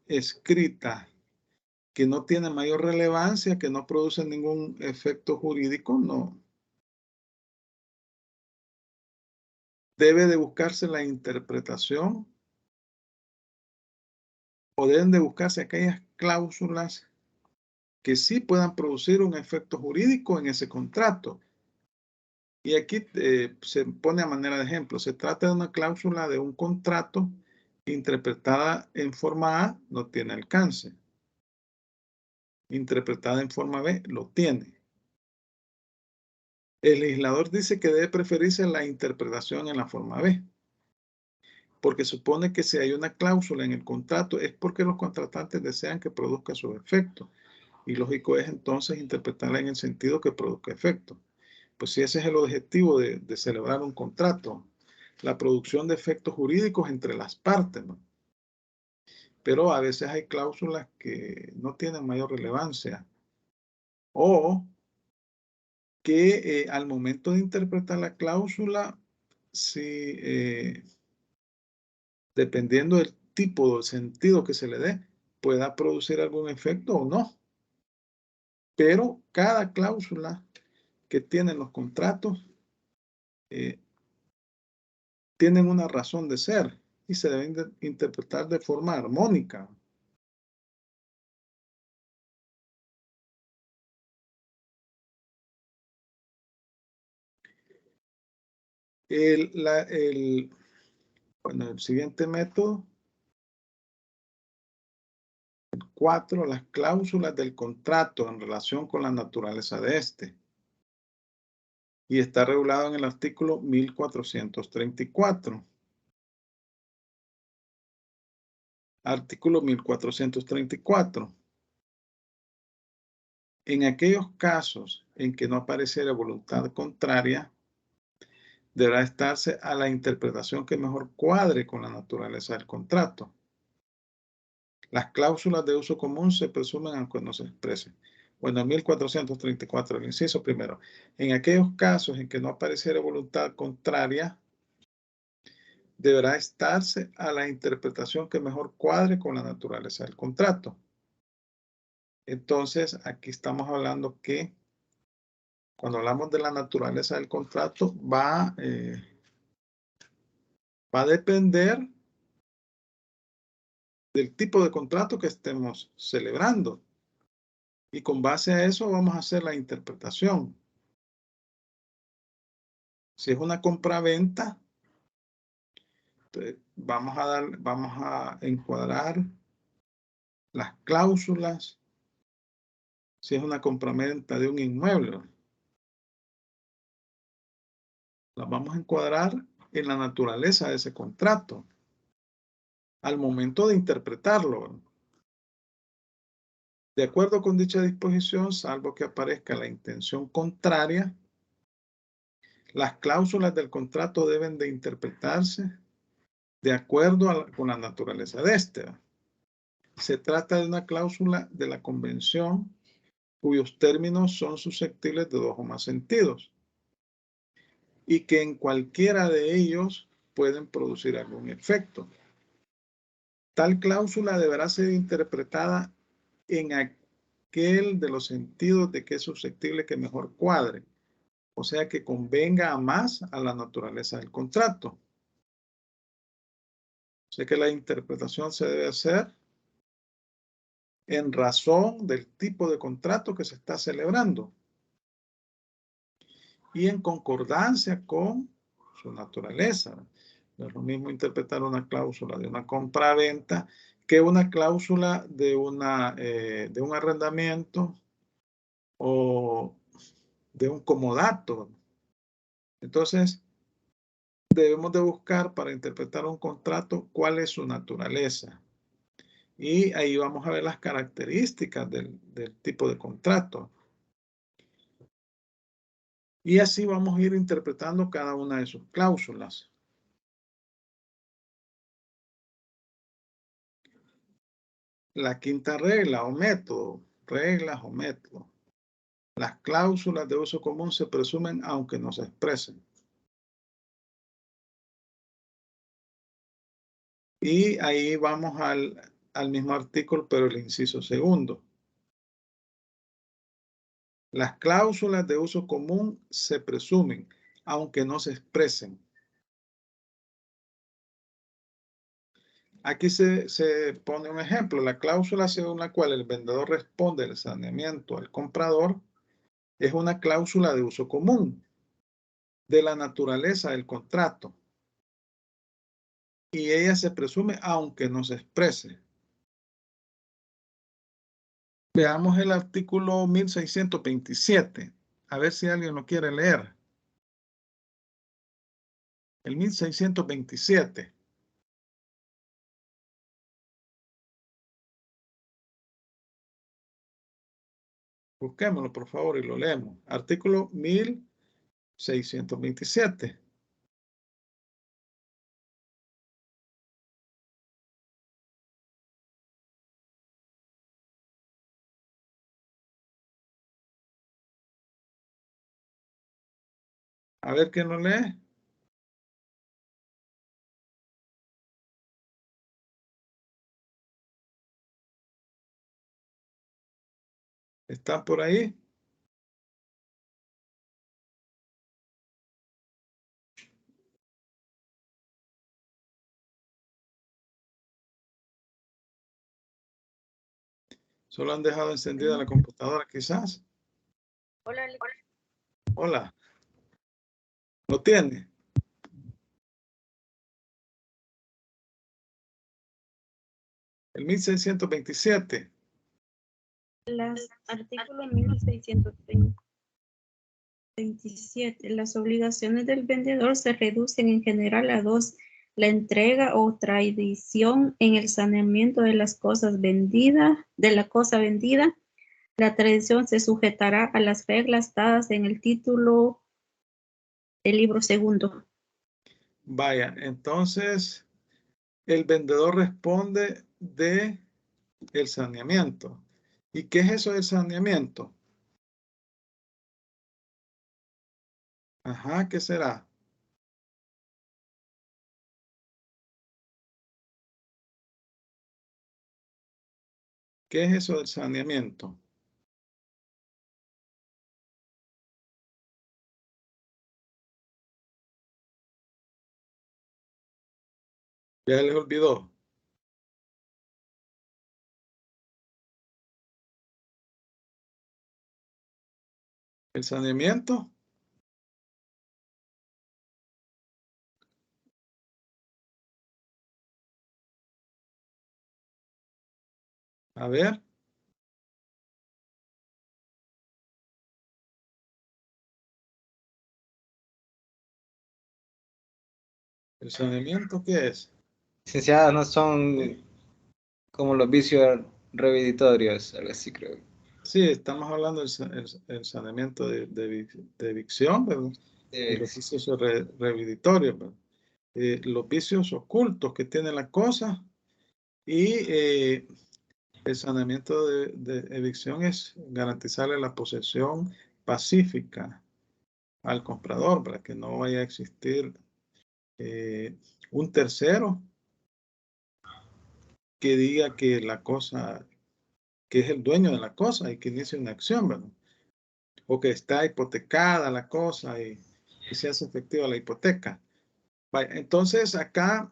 escrita que no tiene mayor relevancia, que no produce ningún efecto jurídico, no. Debe de buscarse la interpretación o deben de buscarse aquellas cláusulas que sí puedan producir un efecto jurídico en ese contrato. Y aquí se pone a manera de ejemplo. Se trata de una cláusula de un contrato interpretada en forma A, no tiene alcance. Interpretada en forma B, lo tiene. El legislador dice que debe preferirse la interpretación en la forma B, porque supone que si hay una cláusula en el contrato es porque los contratantes desean que produzca su efecto. Y lógico es entonces interpretarla en el sentido que produzca efecto. Pues si ese es el objetivo de celebrar un contrato, la producción de efectos jurídicos entre las partes, ¿no? Pero a veces hay cláusulas que no tienen mayor relevancia o que al momento de interpretar la cláusula, si dependiendo del tipo de sentido que se le dé, pueda producir algún efecto o no. Pero cada cláusula que tienen los contratos tienen una razón de ser y se deben de interpretar de forma armónica. Bueno, el siguiente método, 4, las cláusulas del contrato en relación con la naturaleza de este. Y está regulado en el artículo 1434. Artículo 1434. En aquellos casos en que no apareciera voluntad contraria, deberá estarse a la interpretación que mejor cuadre con la naturaleza del contrato. Las cláusulas de uso común se presumen aunque no se expresen. Bueno, 1434, el inciso primero. En aquellos casos en que no apareciera voluntad contraria, deberá estarse a la interpretación que mejor cuadre con la naturaleza del contrato. Entonces, aquí estamos hablando que cuando hablamos de la naturaleza del contrato va a depender del tipo de contrato que estemos celebrando. Y con base a eso vamos a hacer la interpretación. Si es una compraventa, vamos a encuadrar las cláusulas. Si es una compraventa de un inmueble, las vamos a encuadrar en la naturaleza de ese contrato al momento de interpretarlo. De acuerdo con dicha disposición, salvo que aparezca la intención contraria, las cláusulas del contrato deben de interpretarse de acuerdo con la naturaleza de este. Se trata de una cláusula de la convención cuyos términos son susceptibles de dos o más sentidos y que en cualquiera de ellos pueden producir algún efecto. Tal cláusula deberá ser interpretada en aquel de los sentidos de que es susceptible que mejor cuadre, o sea que convenga a más a la naturaleza del contrato. O sea que la interpretación se debe hacer en razón del tipo de contrato que se está celebrando y en concordancia con su naturaleza. No es lo mismo interpretar una cláusula de una compra-venta que una cláusula de un arrendamiento o de un comodato. Entonces, debemos de buscar para interpretar un contrato cuál es su naturaleza. Y ahí vamos a ver las características del tipo de contrato. Y así vamos a ir interpretando cada una de sus cláusulas. La quinta regla o método, reglas o método. Las cláusulas de uso común se presumen aunque no se expresen. Y ahí vamos al mismo artículo, pero el inciso segundo. Las cláusulas de uso común se presumen, aunque no se expresen. Aquí se pone un ejemplo. La cláusula según la cual el vendedor responde el saneamiento al comprador es una cláusula de uso común de la naturaleza del contrato. Y ella se presume aunque no se exprese. Veamos el artículo 1627. A ver si alguien lo quiere leer. El 1627. Busquémoslo, por favor, y lo leemos. Artículo 1627. A ver quién lo lee. ¿Están por ahí? Solo han dejado encendida la computadora, quizás. Hola, Hola. ¿Lo tiene? El 1627. las artículos 1627. Las obligaciones del vendedor se reducen en general a dos: la entrega o tradición en el saneamiento de las cosas vendidas, de la cosa vendida. La tradición se sujetará a las reglas dadas en el título del libro segundo. Vaya, entonces el vendedor responde de el saneamiento. ¿Y qué es eso del saneamiento? Ajá, ¿qué será? ¿Qué es eso del saneamiento? Ya les olvidó. ¿El saneamiento? A ver. ¿El saneamiento qué es? Licenciada, no son como los vicios reveditorios, algo así creo. Sí, estamos hablando del saneamiento de evicción, ¿verdad? Y los vicios reveditorios, ¿verdad? Los vicios ocultos que tiene la cosa y el saneamiento de evicción es garantizarle la posesión pacífica al comprador para que no vaya a existir un tercero que diga que la cosa, que es el dueño de la cosa y que inicie una acción, ¿verdad? O que está hipotecada la cosa y se hace efectiva la hipoteca. Entonces, acá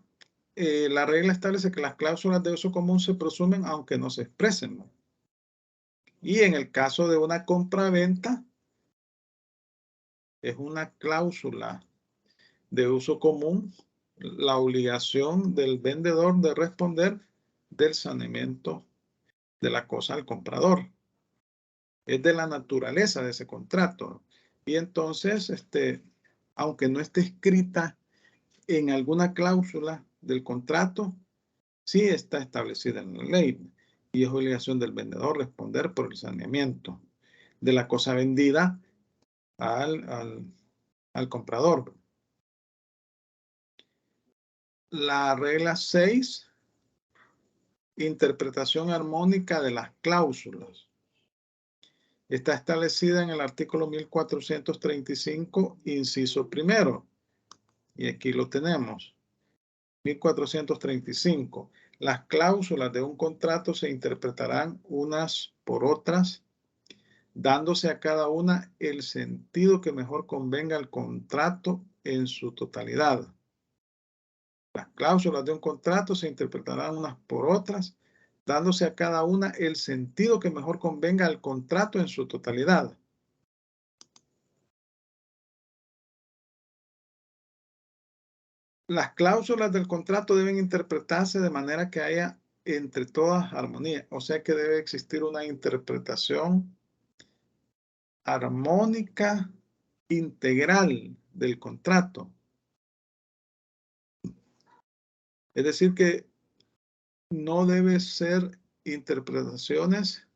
la regla establece que las cláusulas de uso común se presumen aunque no se expresen, ¿no? Y en el caso de una compraventa, es una cláusula de uso común la obligación del vendedor de responder del saneamiento de la cosa al comprador. es de la naturaleza de ese contrato. Y entonces, aunque no esté escrita en alguna cláusula del contrato, sí está establecida en la ley y es obligación del vendedor responder por el saneamiento de la cosa vendida al comprador. La regla 6, interpretación armónica de las cláusulas. Está establecida en el artículo 1435, inciso primero. Y aquí lo tenemos. 1435. Las cláusulas de un contrato se interpretarán unas por otras, dándose a cada una el sentido que mejor convenga al contrato en su totalidad. Las cláusulas de un contrato se interpretarán unas por otras, dándose a cada una el sentido que mejor convenga al contrato en su totalidad. Las cláusulas del contrato deben interpretarse de manera que haya entre todas armonía, o sea que debe existir una interpretación armónica integral del contrato. Es decir, que no debe ser interpretaciones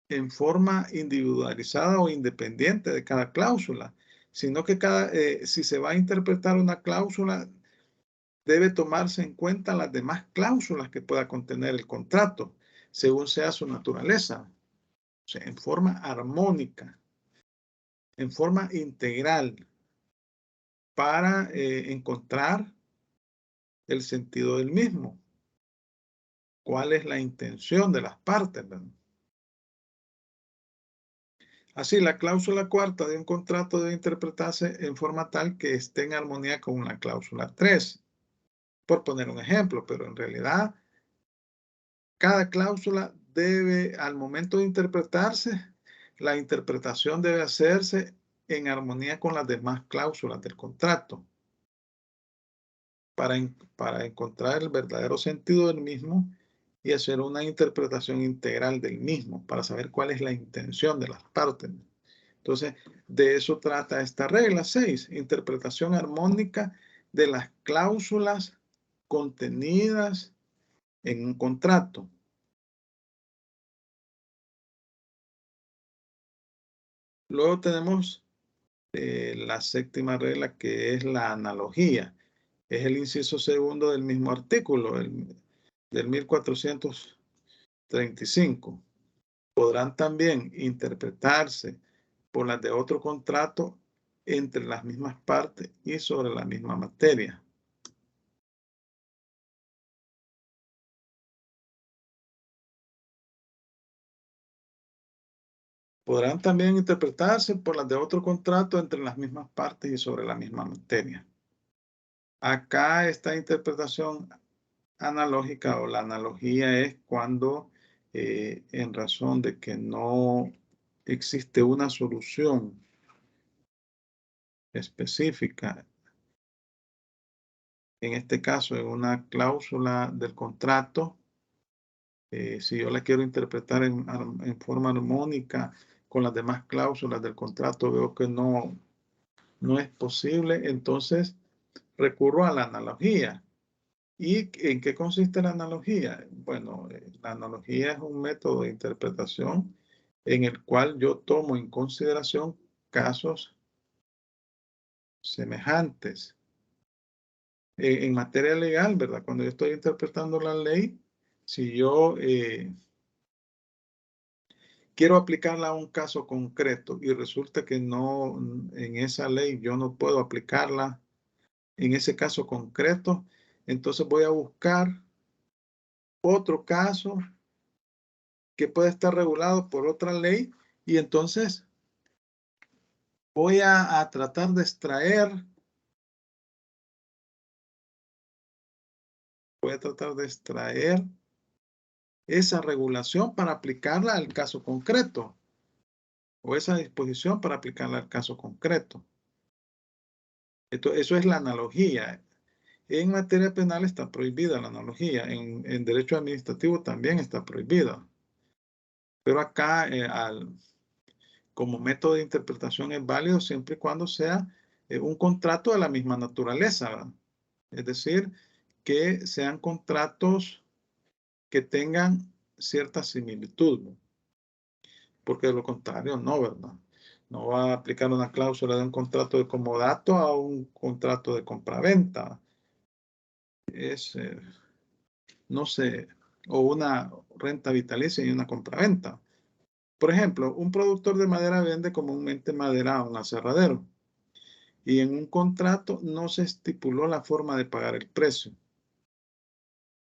en forma individualizada o independiente de cada cláusula, sino que si se va a interpretar una cláusula, debe tomarse en cuenta las demás cláusulas que pueda contener el contrato, según sea su naturaleza, o sea, en forma armónica, en forma integral, para encontrar el sentido del mismo. ¿Cuál es la intención de las partes? ¿Verdad? Así, la cláusula cuarta de un contrato debe interpretarse en forma tal que esté en armonía con la cláusula 3, por poner un ejemplo, pero en realidad cada cláusula debe, al momento de interpretarse, la interpretación debe hacerse en armonía con las demás cláusulas del contrato para encontrar el verdadero sentido del mismo y hacer una interpretación integral del mismo para saber cuál es la intención de las partes. Entonces, de eso trata esta regla 6, interpretación armónica de las cláusulas contenidas en un contrato. Luego tenemos la séptima regla, que es la analogía. Es el inciso segundo del mismo artículo, del 1435. Podrán también interpretarse por las de otro contrato entre las mismas partes y sobre la misma materia. Podrán también interpretarse por las de otro contrato entre las mismas partes y sobre la misma materia. Acá esta interpretación analógica o la analogía es cuando en razón de que no existe una solución específica, en este caso en una cláusula del contrato, si yo la quiero interpretar en forma armónica con las demás cláusulas del contrato, veo que no es posible, entonces recurro a la analogía. ¿Y en qué consiste la analogía? Bueno, la analogía es un método de interpretación en el cual yo tomo en consideración casos semejantes. En materia legal, ¿verdad? Cuando yo estoy interpretando la ley, si yo quiero aplicarla a un caso concreto y resulta que no, en esa ley yo no puedo aplicarla en ese caso concreto, entonces voy a buscar otro caso que puede estar regulado por otra ley y entonces voy a tratar de extraer, esa regulación para aplicarla al caso concreto o esa disposición para aplicarla al caso concreto. Eso es la analogía. En materia penal está prohibida la analogía. En derecho administrativo también está prohibida. Pero acá, como método de interpretación es válido siempre y cuando sea un contrato de la misma naturaleza, ¿verdad? Es decir, que sean contratos que tengan cierta similitud, ¿no? Porque de lo contrario no, ¿verdad? No va a aplicar una cláusula de un contrato de comodato a un contrato de compraventa. Es, no sé, o una renta vitalicia y una compraventa. Por ejemplo, un productor de madera vende comúnmente madera a un aserradero y en un contrato no se estipuló la forma de pagar el precio.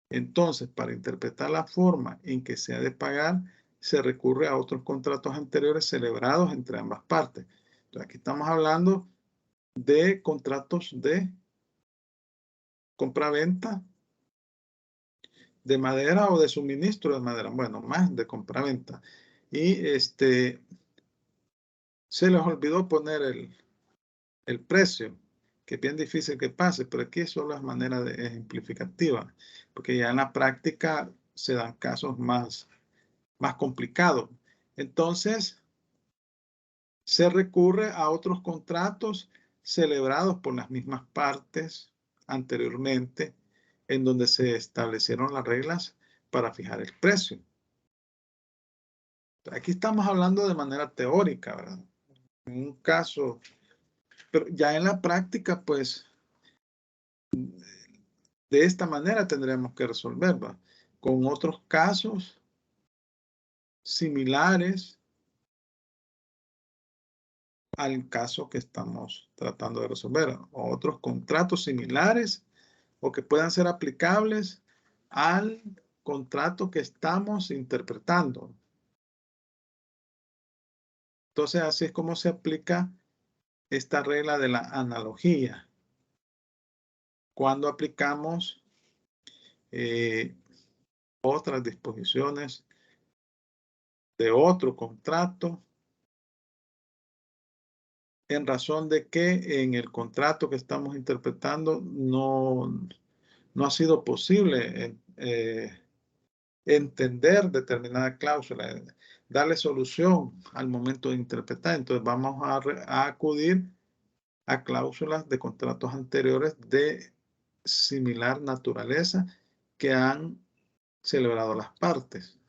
Entonces, para interpretar la forma en que se ha de pagar, se recurre a otros contratos anteriores celebrados entre ambas partes. Entonces, aquí estamos hablando de contratos de compraventa de madera o de suministro de madera. Bueno, más de compraventa. Y se les olvidó poner el precio, que es bien difícil que pase, pero aquí solo es manera de ejemplificativa, porque ya en la práctica se dan casos más complicados. Entonces, se recurre a otros contratos celebrados por las mismas partes anteriormente, en donde se establecieron las reglas para fijar el precio. Aquí estamos hablando de manera teórica, ¿verdad? En un caso, pero ya en la práctica, pues, de esta manera tendremos que resolverla. Con otros casos similares al caso que estamos tratando de resolver, o otros contratos similares o que puedan ser aplicables al contrato que estamos interpretando. Entonces, así es como se aplica esta regla de la analogía. Cuando aplicamos otras disposiciones de otro contrato, en razón de que en el contrato que estamos interpretando no ha sido posible entender determinada cláusula, darle solución al momento de interpretar. Entonces vamos a acudir a cláusulas de contratos anteriores de similar naturaleza que han celebrado las partes.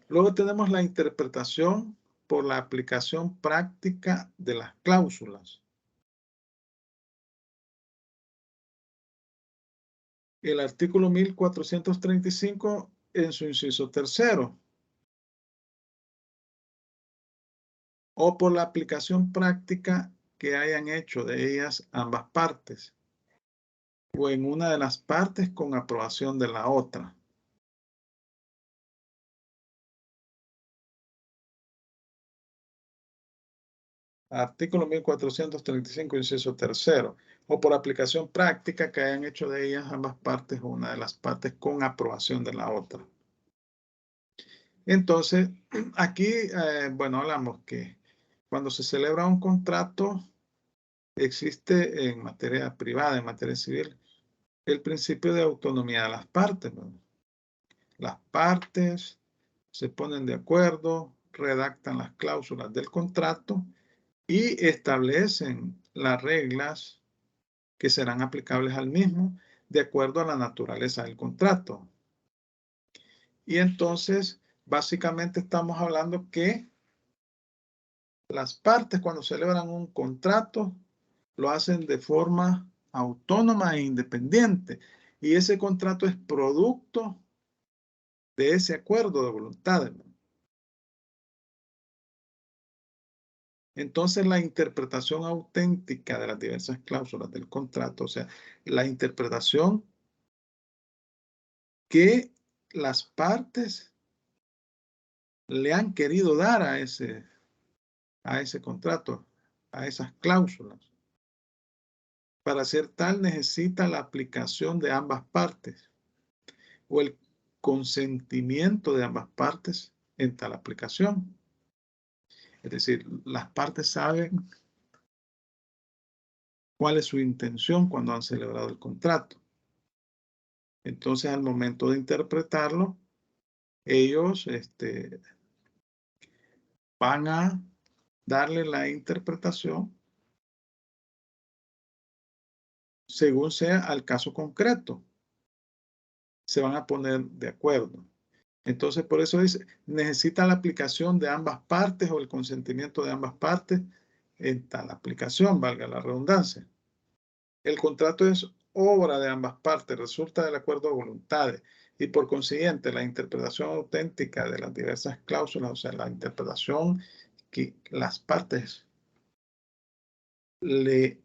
Luego tenemos la interpretación por la aplicación práctica de las cláusulas. El artículo 1435 en su inciso tercero, o por la aplicación práctica que hayan hecho de ellas ambas partes, o en una de las partes con aprobación de la otra. Artículo 1435, inciso tercero, o por aplicación práctica que hayan hecho de ellas ambas partes o una de las partes con aprobación de la otra. Entonces, aquí, bueno, hablamos que cuando se celebra un contrato, existe en materia privada, en materia civil, el principio de autonomía de las partes, ¿no? Las partes se ponen de acuerdo, redactan las cláusulas del contrato y establecen las reglas que serán aplicables al mismo de acuerdo a la naturaleza del contrato. Y entonces, básicamente estamos hablando que las partes cuando celebran un contrato lo hacen de forma autónoma e independiente. Y ese contrato es producto de ese acuerdo de voluntades. Entonces, la interpretación auténtica de las diversas cláusulas del contrato, o sea, la interpretación que las partes le han querido dar a ese contrato, a esas cláusulas. Para ser tal necesita la aplicación de ambas partes o el consentimiento de ambas partes en tal aplicación. Es decir, las partes saben cuál es su intención cuando han celebrado el contrato. Entonces, al momento de interpretarlo, ellos van a darle la interpretación según sea al caso concreto. Se van a poner de acuerdo. Entonces, por eso dice, necesita la aplicación de ambas partes o el consentimiento de ambas partes en tal aplicación, valga la redundancia. El contrato es obra de ambas partes, resulta del acuerdo de voluntades y por consiguiente la interpretación auténtica de las diversas cláusulas, o sea, la interpretación que las partes le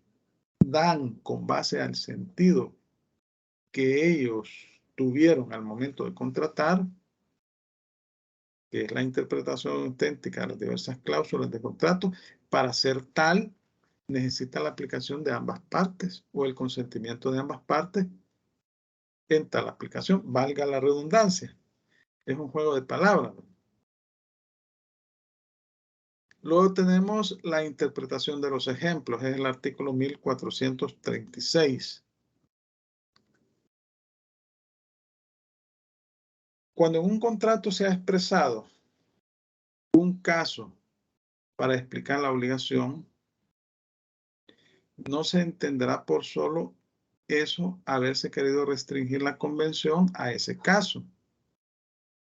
dan con base al sentido que ellos tuvieron al momento de contratar, que es la interpretación auténtica de las diversas cláusulas de contrato, para ser tal necesita la aplicación de ambas partes o el consentimiento de ambas partes en tal aplicación, valga la redundancia. Es un juego de palabras. Luego tenemos la interpretación de los ejemplos, es el artículo 1436. Cuando en un contrato se ha expresado un caso para explicar la obligación, no se entenderá por solo eso haberse querido restringir la convención a ese caso,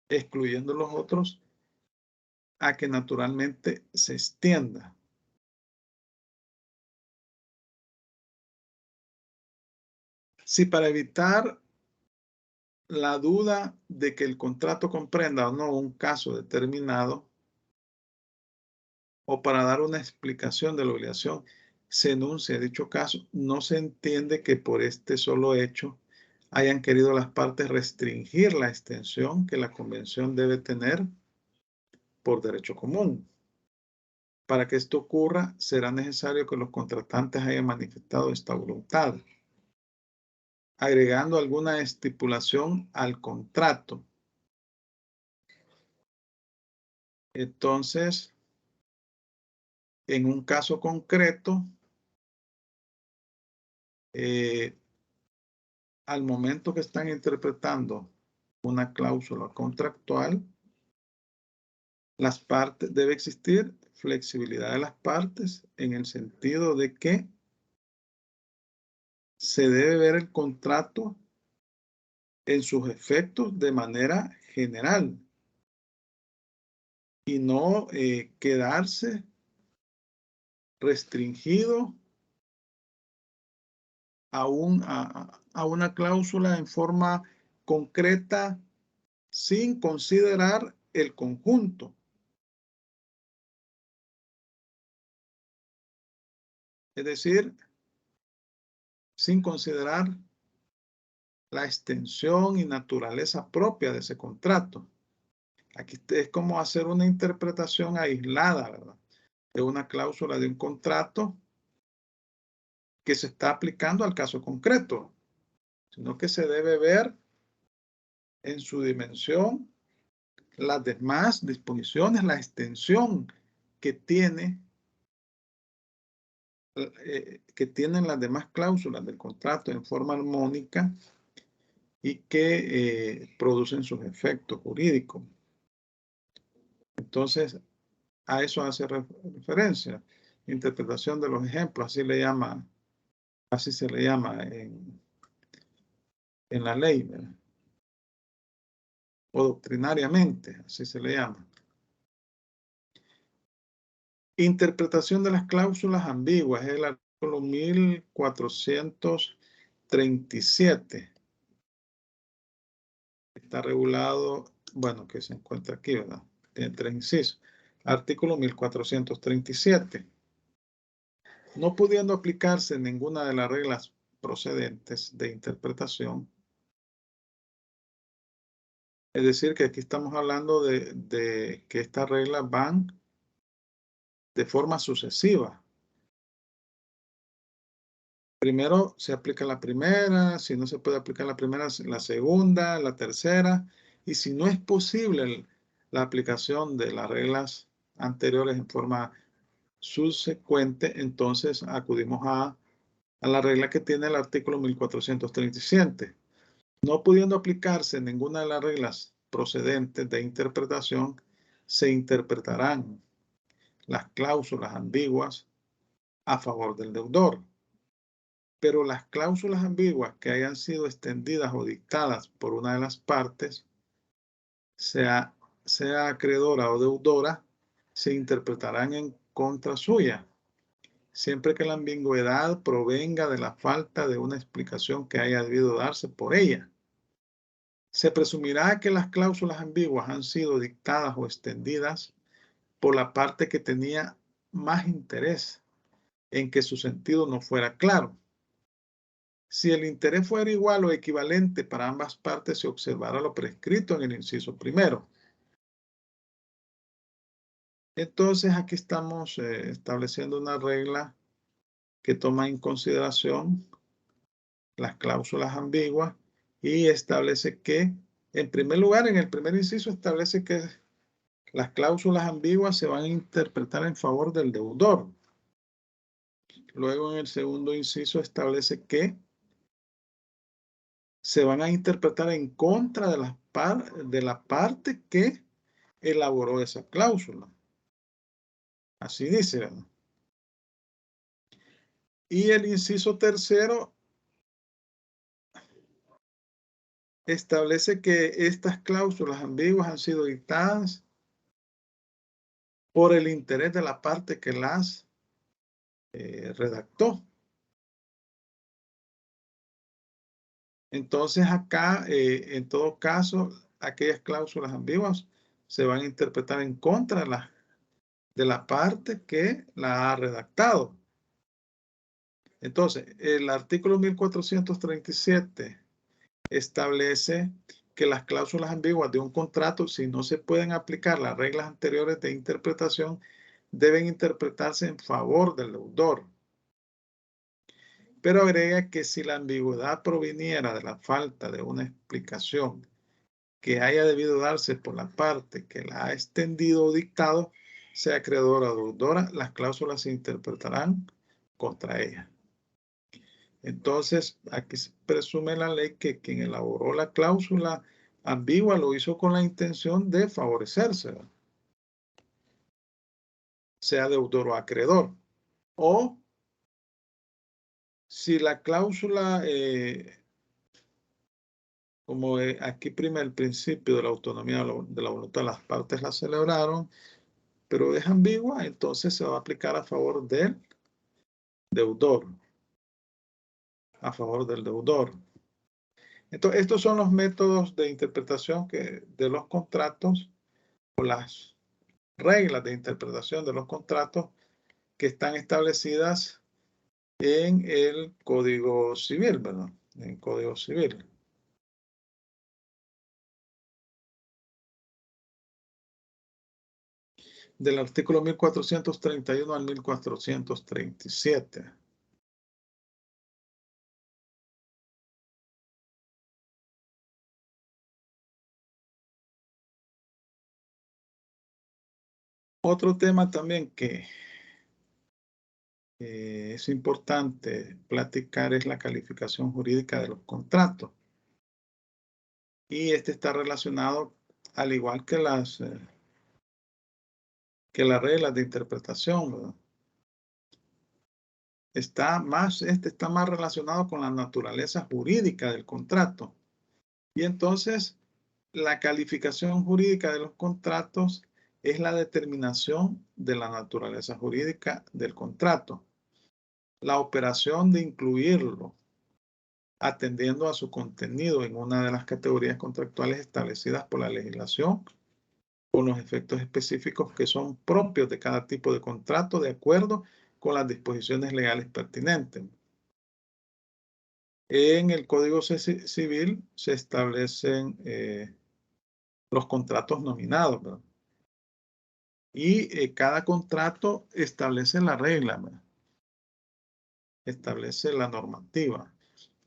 excluyendo los otros a que naturalmente se extienda. Si para evitar la duda de que el contrato comprenda o no un caso determinado, o para dar una explicación de la obligación, se enuncia dicho caso, no se entiende que por este solo hecho hayan querido las partes restringir la extensión que la convención debe tener por derecho común. Para que esto ocurra, será necesario que los contratantes hayan manifestado esta voluntad, agregando alguna estipulación al contrato. Entonces, en un caso concreto, al momento que están interpretando una cláusula contractual, debe existir flexibilidad de las partes en el sentido de que se debe ver el contrato en sus efectos de manera general y no quedarse restringido a una cláusula en forma concreta sin considerar el conjunto. Es decir, sin considerar la extensión y naturaleza propia de ese contrato. Aquí es como hacer una interpretación aislada, ¿verdad?, de una cláusula de un contrato que se está aplicando al caso concreto, sino que se debe ver en su dimensión las demás disposiciones, la extensión que tienen las demás cláusulas del contrato en forma armónica y que producen sus efectos jurídicos. Entonces, a eso hace referencia. Interpretación de los ejemplos, así se le llama en la ley, ¿verdad?, o doctrinariamente, así se le llama. Interpretación de las cláusulas ambiguas, es el artículo 1437. Está regulado, bueno, que se encuentra aquí, ¿verdad?, tiene 3 incisos. Artículo 1437. No pudiendo aplicarse ninguna de las reglas procedentes de interpretación, es decir, que aquí estamos hablando de que estas reglas van de forma sucesiva. Primero se aplica la primera, si no se puede aplicar la primera, la segunda, la tercera, y si no es posible la aplicación de las reglas anteriores en forma subsecuente, entonces acudimos a la regla que tiene el artículo 1437. No pudiendo aplicarse ninguna de las reglas procedentes de interpretación, se interpretarán las cláusulas ambiguas a favor del deudor. Pero las cláusulas ambiguas que hayan sido extendidas o dictadas por una de las partes, sea acreedora o deudora, se interpretarán en contra suya, siempre que la ambigüedad provenga de la falta de una explicación que haya debido darse por ella. Se presumirá que las cláusulas ambiguas han sido dictadas o extendidas por la parte que tenía más interés en que su sentido no fuera claro. Si el interés fuera igual o equivalente para ambas partes, se observará lo prescrito en el inciso primero. Entonces, aquí estamos estableciendo una regla que toma en consideración las cláusulas ambiguas y establece que, en primer lugar, en el primer inciso establece que las cláusulas ambiguas se van a interpretar en favor del deudor. Luego, en el segundo inciso establece que se van a interpretar en contra de la parte que elaboró esa cláusula. Así dice, ¿verdad? Y el inciso tercero establece que estas cláusulas ambiguas han sido dictadas por el interés de la parte que las redactó. Entonces acá, en todo caso, aquellas cláusulas ambiguas se van a interpretar en contra de la parte que la ha redactado. Entonces, el artículo 1437 establece que las cláusulas ambiguas de un contrato, si no se pueden aplicar las reglas anteriores de interpretación, deben interpretarse en favor del deudor. Pero agrega que si la ambigüedad proviniera de la falta de una explicación que haya debido darse por la parte que la ha extendido o dictado, sea acreedora o deudora, las cláusulas se interpretarán contra ella. Entonces, aquí se presume la ley que quien elaboró la cláusula ambigua lo hizo con la intención de favorecerse, ¿verdad? Sea deudor o acreedor. O si la cláusula, como aquí prima el principio de la autonomía de la voluntad, las partes la celebraron, pero es ambigua, entonces se va a aplicar a favor del deudor. A favor del deudor. Entonces, estos son los métodos de interpretación de los contratos o las reglas de interpretación de los contratos que están establecidas en el Código Civil, ¿verdad? En el Código Civil. Del artículo 1431 al 1437. Otro tema también que es importante platicar es la calificación jurídica de los contratos. Y este está relacionado, al igual que las reglas de interpretación, ¿verdad? Está más relacionado con la naturaleza jurídica del contrato. Y entonces, la calificación jurídica de los contratos es la determinación de la naturaleza jurídica del contrato. La operación de incluirlo, atendiendo a su contenido en una de las categorías contractuales establecidas por la legislación, con los efectos específicos que son propios de cada tipo de contrato, de acuerdo con las disposiciones legales pertinentes. En el Código Civil se establecen los contratos nominados, ¿verdad? Y cada contrato establece la regla, ¿verdad? Establece la normativa.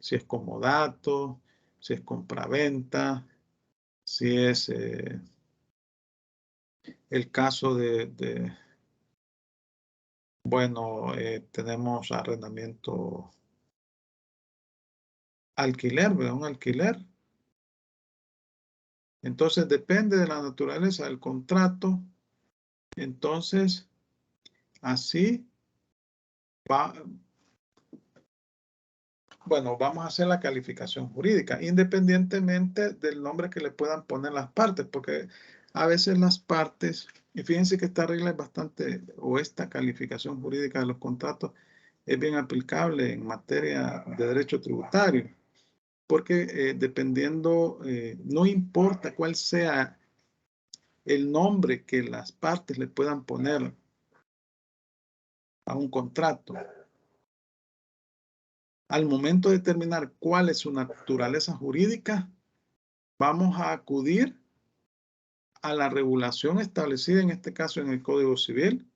Si es comodato, si es compraventa, si es el caso bueno, tenemos arrendamiento alquiler, ¿verdad? Un alquiler, Entonces, depende de la naturaleza del contrato. Entonces, así va. Bueno, vamos a hacer la calificación jurídica, independientemente del nombre que le puedan poner las partes, porque a veces las partes, y fíjense que esta regla es bastante, o esta calificación jurídica de los contratos es bien aplicable en materia de derecho tributario, porque dependiendo, no importa cuál sea el nombre que las partes le puedan poner a un contrato, al momento de determinar cuál es su naturaleza jurídica, vamos a acudir a la regulación establecida, en este caso en el Código Civil,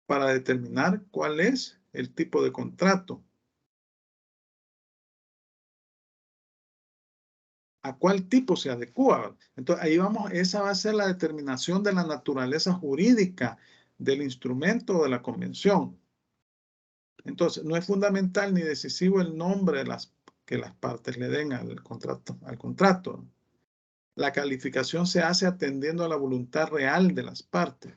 para determinar cuál es el tipo de contrato. ¿A cuál tipo se adecua? Entonces, ahí vamos, esa va a ser la determinación de la naturaleza jurídica del instrumento o de la convención. Entonces, no es fundamental ni decisivo el nombre que las partes le den al contrato. La calificación se hace atendiendo a la voluntad real de las partes,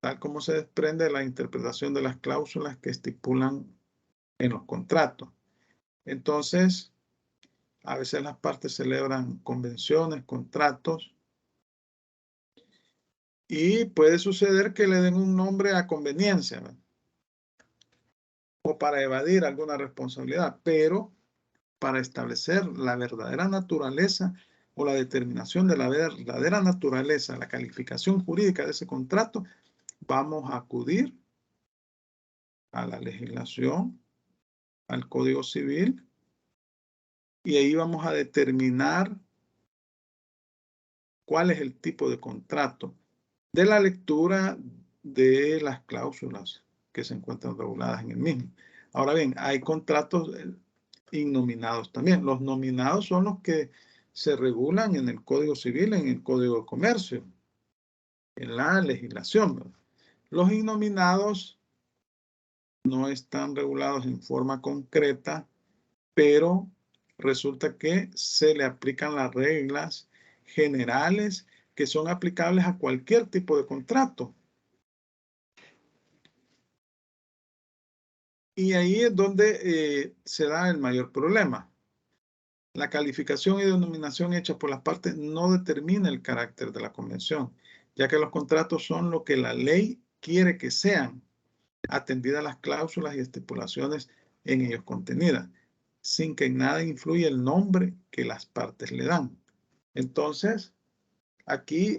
tal como se desprende de la interpretación de las cláusulas que estipulan en los contratos. Entonces, a veces las partes celebran convenciones, contratos, y puede suceder que le den un nombre a conveniencia, ¿verdad? O para evadir alguna responsabilidad, pero para establecer la verdadera naturaleza o la determinación de la verdadera naturaleza, la calificación jurídica de ese contrato, vamos a acudir a la legislación, al Código Civil, y ahí vamos a determinar cuál es el tipo de contrato de la lectura de las cláusulas que se encuentran reguladas en el mismo. Ahora bien, hay contratos innominados también. Los nominados son los que se regulan en el Código Civil, en el Código de Comercio, en la legislación, ¿verdad? Los innominados no están regulados en forma concreta, pero resulta que se le aplican las reglas generales que son aplicables a cualquier tipo de contrato. Y ahí es donde se da el mayor problema. La calificación y denominación hecha por las partes no determina el carácter de la convención, ya que los contratos son lo que la ley quiere que sean, atendidas las cláusulas y estipulaciones en ellos contenidas, sin que en nada influya el nombre que las partes le dan. Entonces, aquí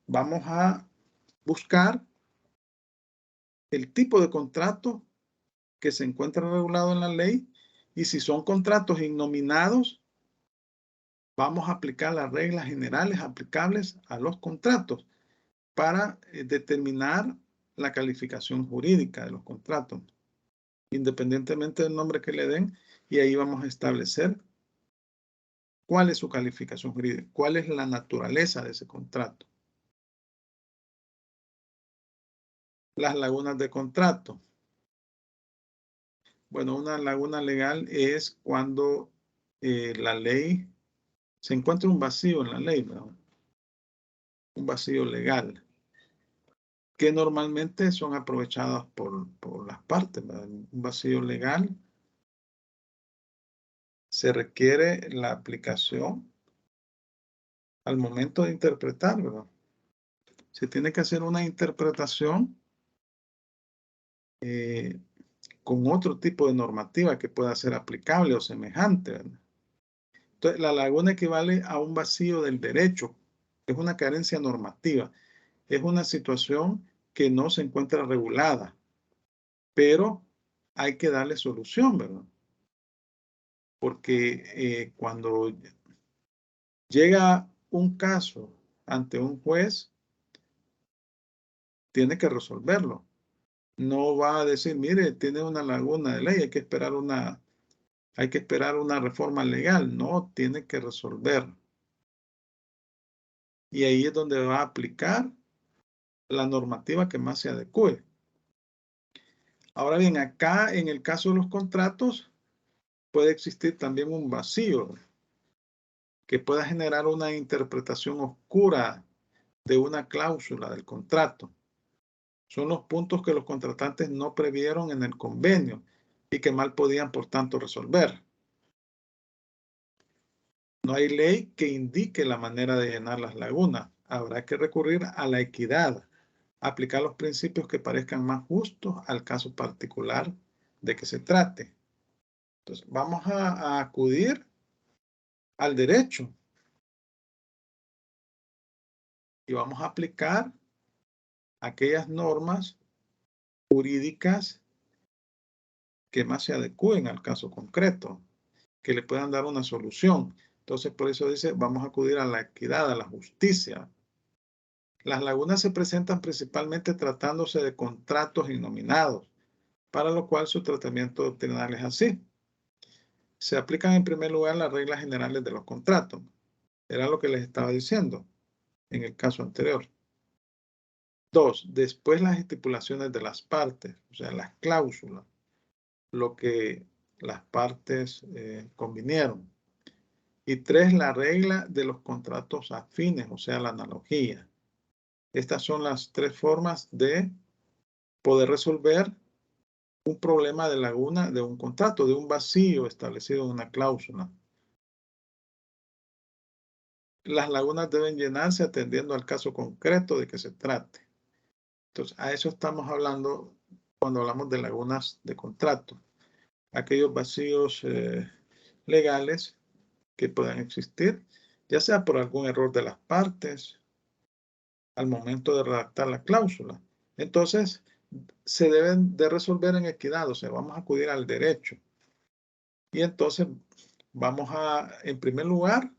vamos a buscar el tipo de contrato que se encuentra regulado en la ley, y si son contratos innominados, vamos a aplicar las reglas generales aplicables a los contratos para determinar la calificación jurídica de los contratos, independientemente del nombre que le den, y ahí vamos a establecer cuál es su calificación jurídica, cuál es la naturaleza de ese contrato. Las lagunas de contrato. Bueno, una laguna legal es cuando la ley, se encuentra un vacío en la ley, ¿verdad? Un vacío legal, que normalmente son aprovechados por las partes, ¿verdad? Un vacío legal se requiere la aplicación al momento de interpretar, ¿verdad? Se tiene que hacer una interpretación con otro tipo de normativa que pueda ser aplicable o semejante, ¿verdad? Entonces, la laguna equivale a un vacío del derecho, es una carencia normativa, es una situación que no se encuentra regulada, pero hay que darle solución, ¿verdad? Porque cuando llega un caso ante un juez, tiene que resolverlo. No va a decir, mire, tiene una laguna de ley, hay que esperar una reforma legal. No, tiene que resolver. Y ahí es donde va a aplicar la normativa que más se adecue. Ahora bien, acá en el caso de los contratos puede existir también un vacío. que pueda generar una interpretación oscura de una cláusula del contrato. Son los puntos que los contratantes no previeron en el convenio y que mal podían, por tanto, resolver. No hay ley que indique la manera de llenar las lagunas. Habrá que recurrir a la equidad, aplicar los principios que parezcan más justos al caso particular de que se trate. Entonces, vamos a acudir al derecho y vamos a aplicar aquellas normas jurídicas que más se adecúen al caso concreto, que le puedan dar una solución. Entonces, por eso dice, vamos a acudir a la equidad, a la justicia. Las lagunas se presentan principalmente tratándose de contratos innominados, para lo cual su tratamiento doctrinal es así. Se aplican en primer lugar las reglas generales de los contratos. Era lo que les estaba diciendo en el caso anterior. 2. Después las estipulaciones de las partes, o sea, las cláusulas, lo que las partes convinieron. Y 3. La regla de los contratos afines, o sea, la analogía. Estas son las 3 formas de poder resolver un problema de laguna de un contrato, de un vacío establecido en una cláusula. Las lagunas deben llenarse atendiendo al caso concreto de que se trate. Entonces, a eso estamos hablando cuando hablamos de lagunas de contrato. Aquellos vacíos legales que puedan existir, ya sea por algún error de las partes al momento de redactar la cláusula. Entonces, se deben de resolver en equidad, o sea, vamos a acudir al derecho. Y entonces, en primer lugar,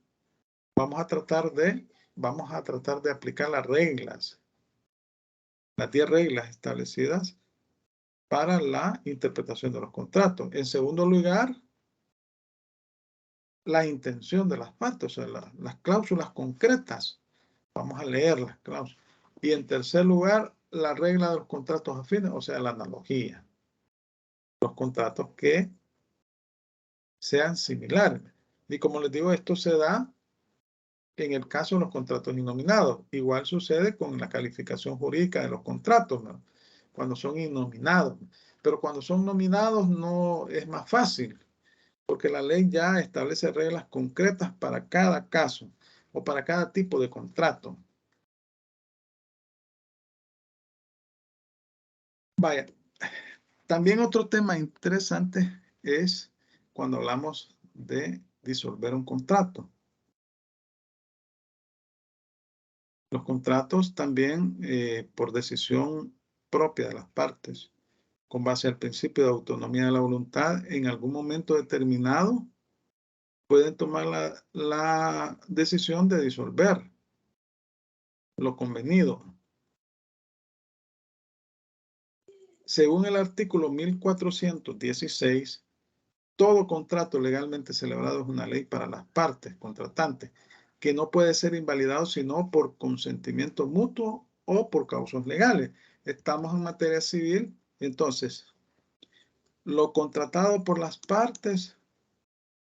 vamos a tratar de aplicar las reglas, las 10 reglas establecidas para la interpretación de los contratos. En segundo lugar, la intención de las partes, o sea, las cláusulas concretas. Vamos a leer las cláusulas. Y en tercer lugar, la regla de los contratos afines, o sea, la analogía. Los contratos que sean similares. Y como les digo, esto se da en el caso de los contratos innominados. Igual sucede con la calificación jurídica de los contratos, ¿no? Cuando son innominados. Pero cuando son nominados no es más fácil, porque la ley ya establece reglas concretas para cada caso o para cada tipo de contrato. Vaya, también otro tema interesante es cuando hablamos de disolver un contrato. Los contratos también por decisión propia de las partes, con base al principio de autonomía de la voluntad, en algún momento determinado pueden tomar la decisión de disolver lo convenido. Según el artículo 1416, todo contrato legalmente celebrado es una ley para las partes contratantes, que no puede ser invalidado sino por consentimiento mutuo o por causas legales. Estamos en materia civil, entonces, lo contratado por las partes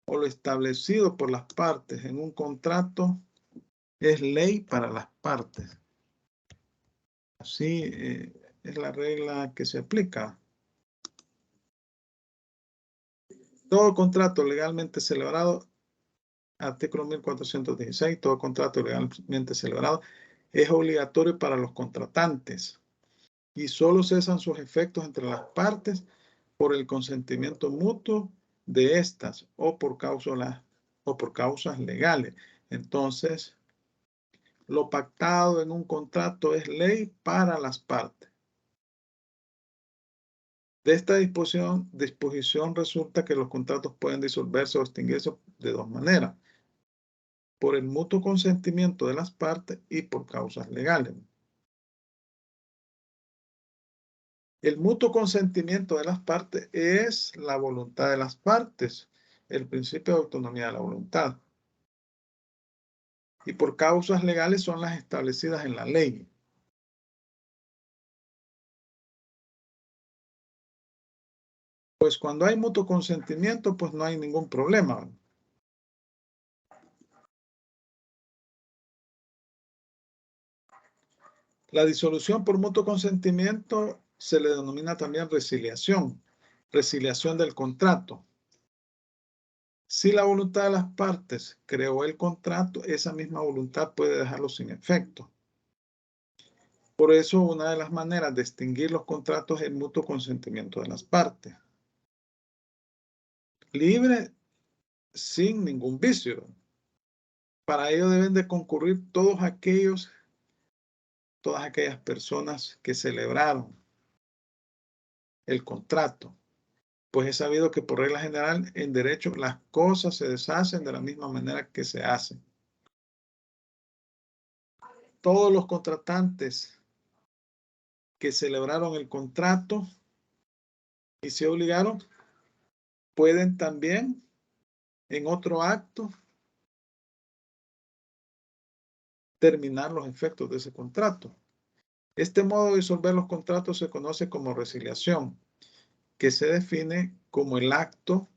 o lo establecido por las partes en un contrato es ley para las partes. Así es la regla que se aplica. Todo contrato legalmente celebrado, artículo 1416, todo contrato legalmente celebrado es obligatorio para los contratantes y solo cesan sus efectos entre las partes por el consentimiento mutuo de estas o por causas legales. Entonces, lo pactado en un contrato es ley para las partes. De esta disposición resulta que los contratos pueden disolverse o extinguirse de dos maneras: por el mutuo consentimiento de las partes y por causas legales. El mutuo consentimiento de las partes es la voluntad de las partes, el principio de autonomía de la voluntad. Y por causas legales son las establecidas en la ley. Pues cuando hay mutuo consentimiento, pues no hay ningún problema. La disolución por mutuo consentimiento se le denomina también resiliación del contrato. Si la voluntad de las partes creó el contrato, esa misma voluntad puede dejarlo sin efecto. Por eso, una de las maneras de extinguir los contratos es el mutuo consentimiento de las partes. Libre, sin ningún vicio. Para ello deben de concurrir todas aquellas personas que celebraron el contrato. Pues es sabido que por regla general en derecho las cosas se deshacen de la misma manera que se hacen. Todos los contratantes que celebraron el contrato y se obligaron pueden también en otro acto terminar los efectos de ese contrato. Este modo de disolver los contratos se conoce como resiliación, que se define como el acto.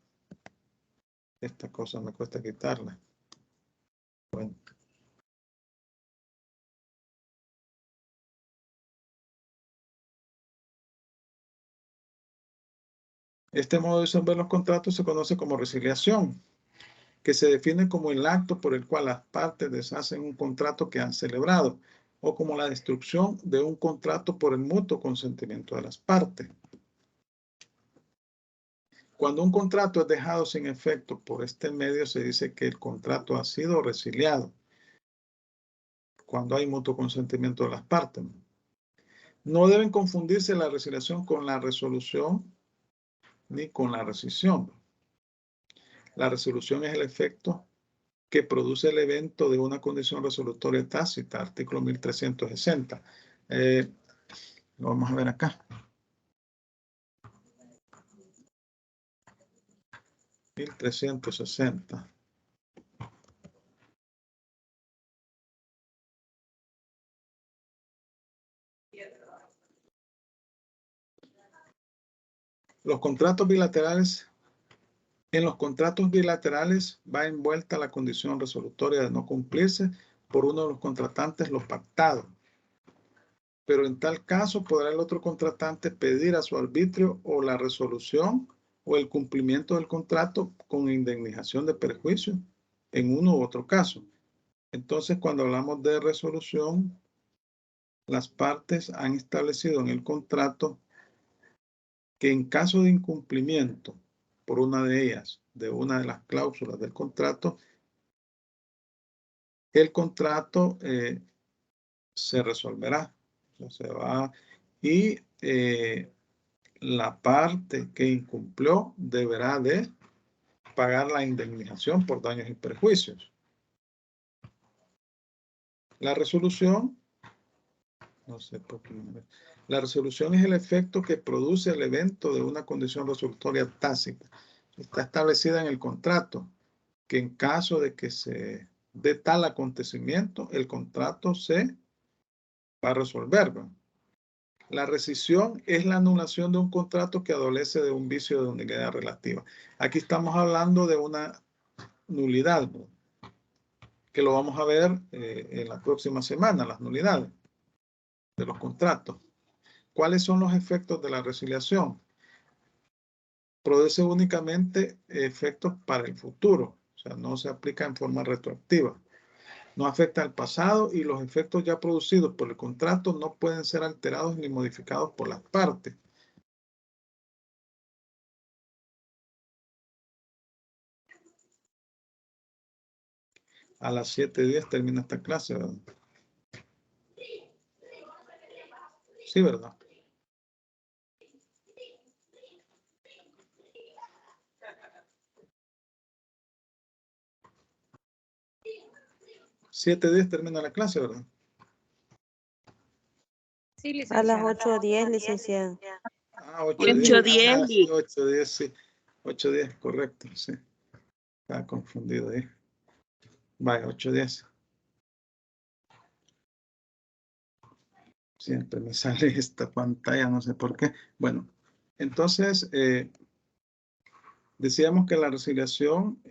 Esta cosa me cuesta quitarla. Bueno. Este modo de disolver los contratos se conoce como resiliación, que se define como el acto por el cual las partes deshacen un contrato que han celebrado, o como la destrucción de un contrato por el mutuo consentimiento de las partes. Cuando un contrato es dejado sin efecto por este medio, se dice que el contrato ha sido resiliado. Cuando hay mutuo consentimiento de las partes. No deben confundirse la resiliación con la resolución ni con la rescisión. La resolución es el efecto que produce el evento de una condición resolutoria tácita, artículo 1360. Lo vamos a ver acá. 1360. Los contratos bilaterales. En los contratos bilaterales va envuelta la condición resolutoria de no cumplirse por uno de los contratantes lo pactado. Pero en tal caso podrá el otro contratante pedir a su arbitrio o la resolución o el cumplimiento del contrato con indemnización de perjuicio en uno u otro caso. Entonces, cuando hablamos de resolución, las partes han establecido en el contrato que en caso de incumplimiento por una de ellas, de una de las cláusulas del contrato, el contrato se resolverá. O sea, se va y la parte que incumplió deberá de pagar la indemnización por daños y perjuicios. La resolución, no sé por qué. La resolución es el efecto que produce el evento de una condición resolutoria tácita. Está establecida en el contrato que en caso de que se dé tal acontecimiento, el contrato se va a resolver, ¿no? La rescisión es la anulación de un contrato que adolece de un vicio de nulidad relativa. Aquí estamos hablando de una nulidad, ¿no? Que lo vamos a ver en la próxima semana, las nulidades de los contratos. ¿Cuáles son los efectos de la resiliación? Produce únicamente efectos para el futuro, o sea, no se aplica en forma retroactiva. No afecta al pasado y los efectos ya producidos por el contrato no pueden ser alterados ni modificados por las partes. A las 7:10 termina esta clase, ¿verdad? Sí, ¿verdad? ¿7:10 termina la clase, verdad? Sí, A licenciada. las 8:10, licenciada. Ah, 8:10. 8:10. Sí, 8:10, sí. 8:10, correcto, sí. Estaba confundido ahí. Vaya, 8:10. Siempre me sale esta pantalla, no sé por qué. Bueno, entonces, decíamos que la resiliación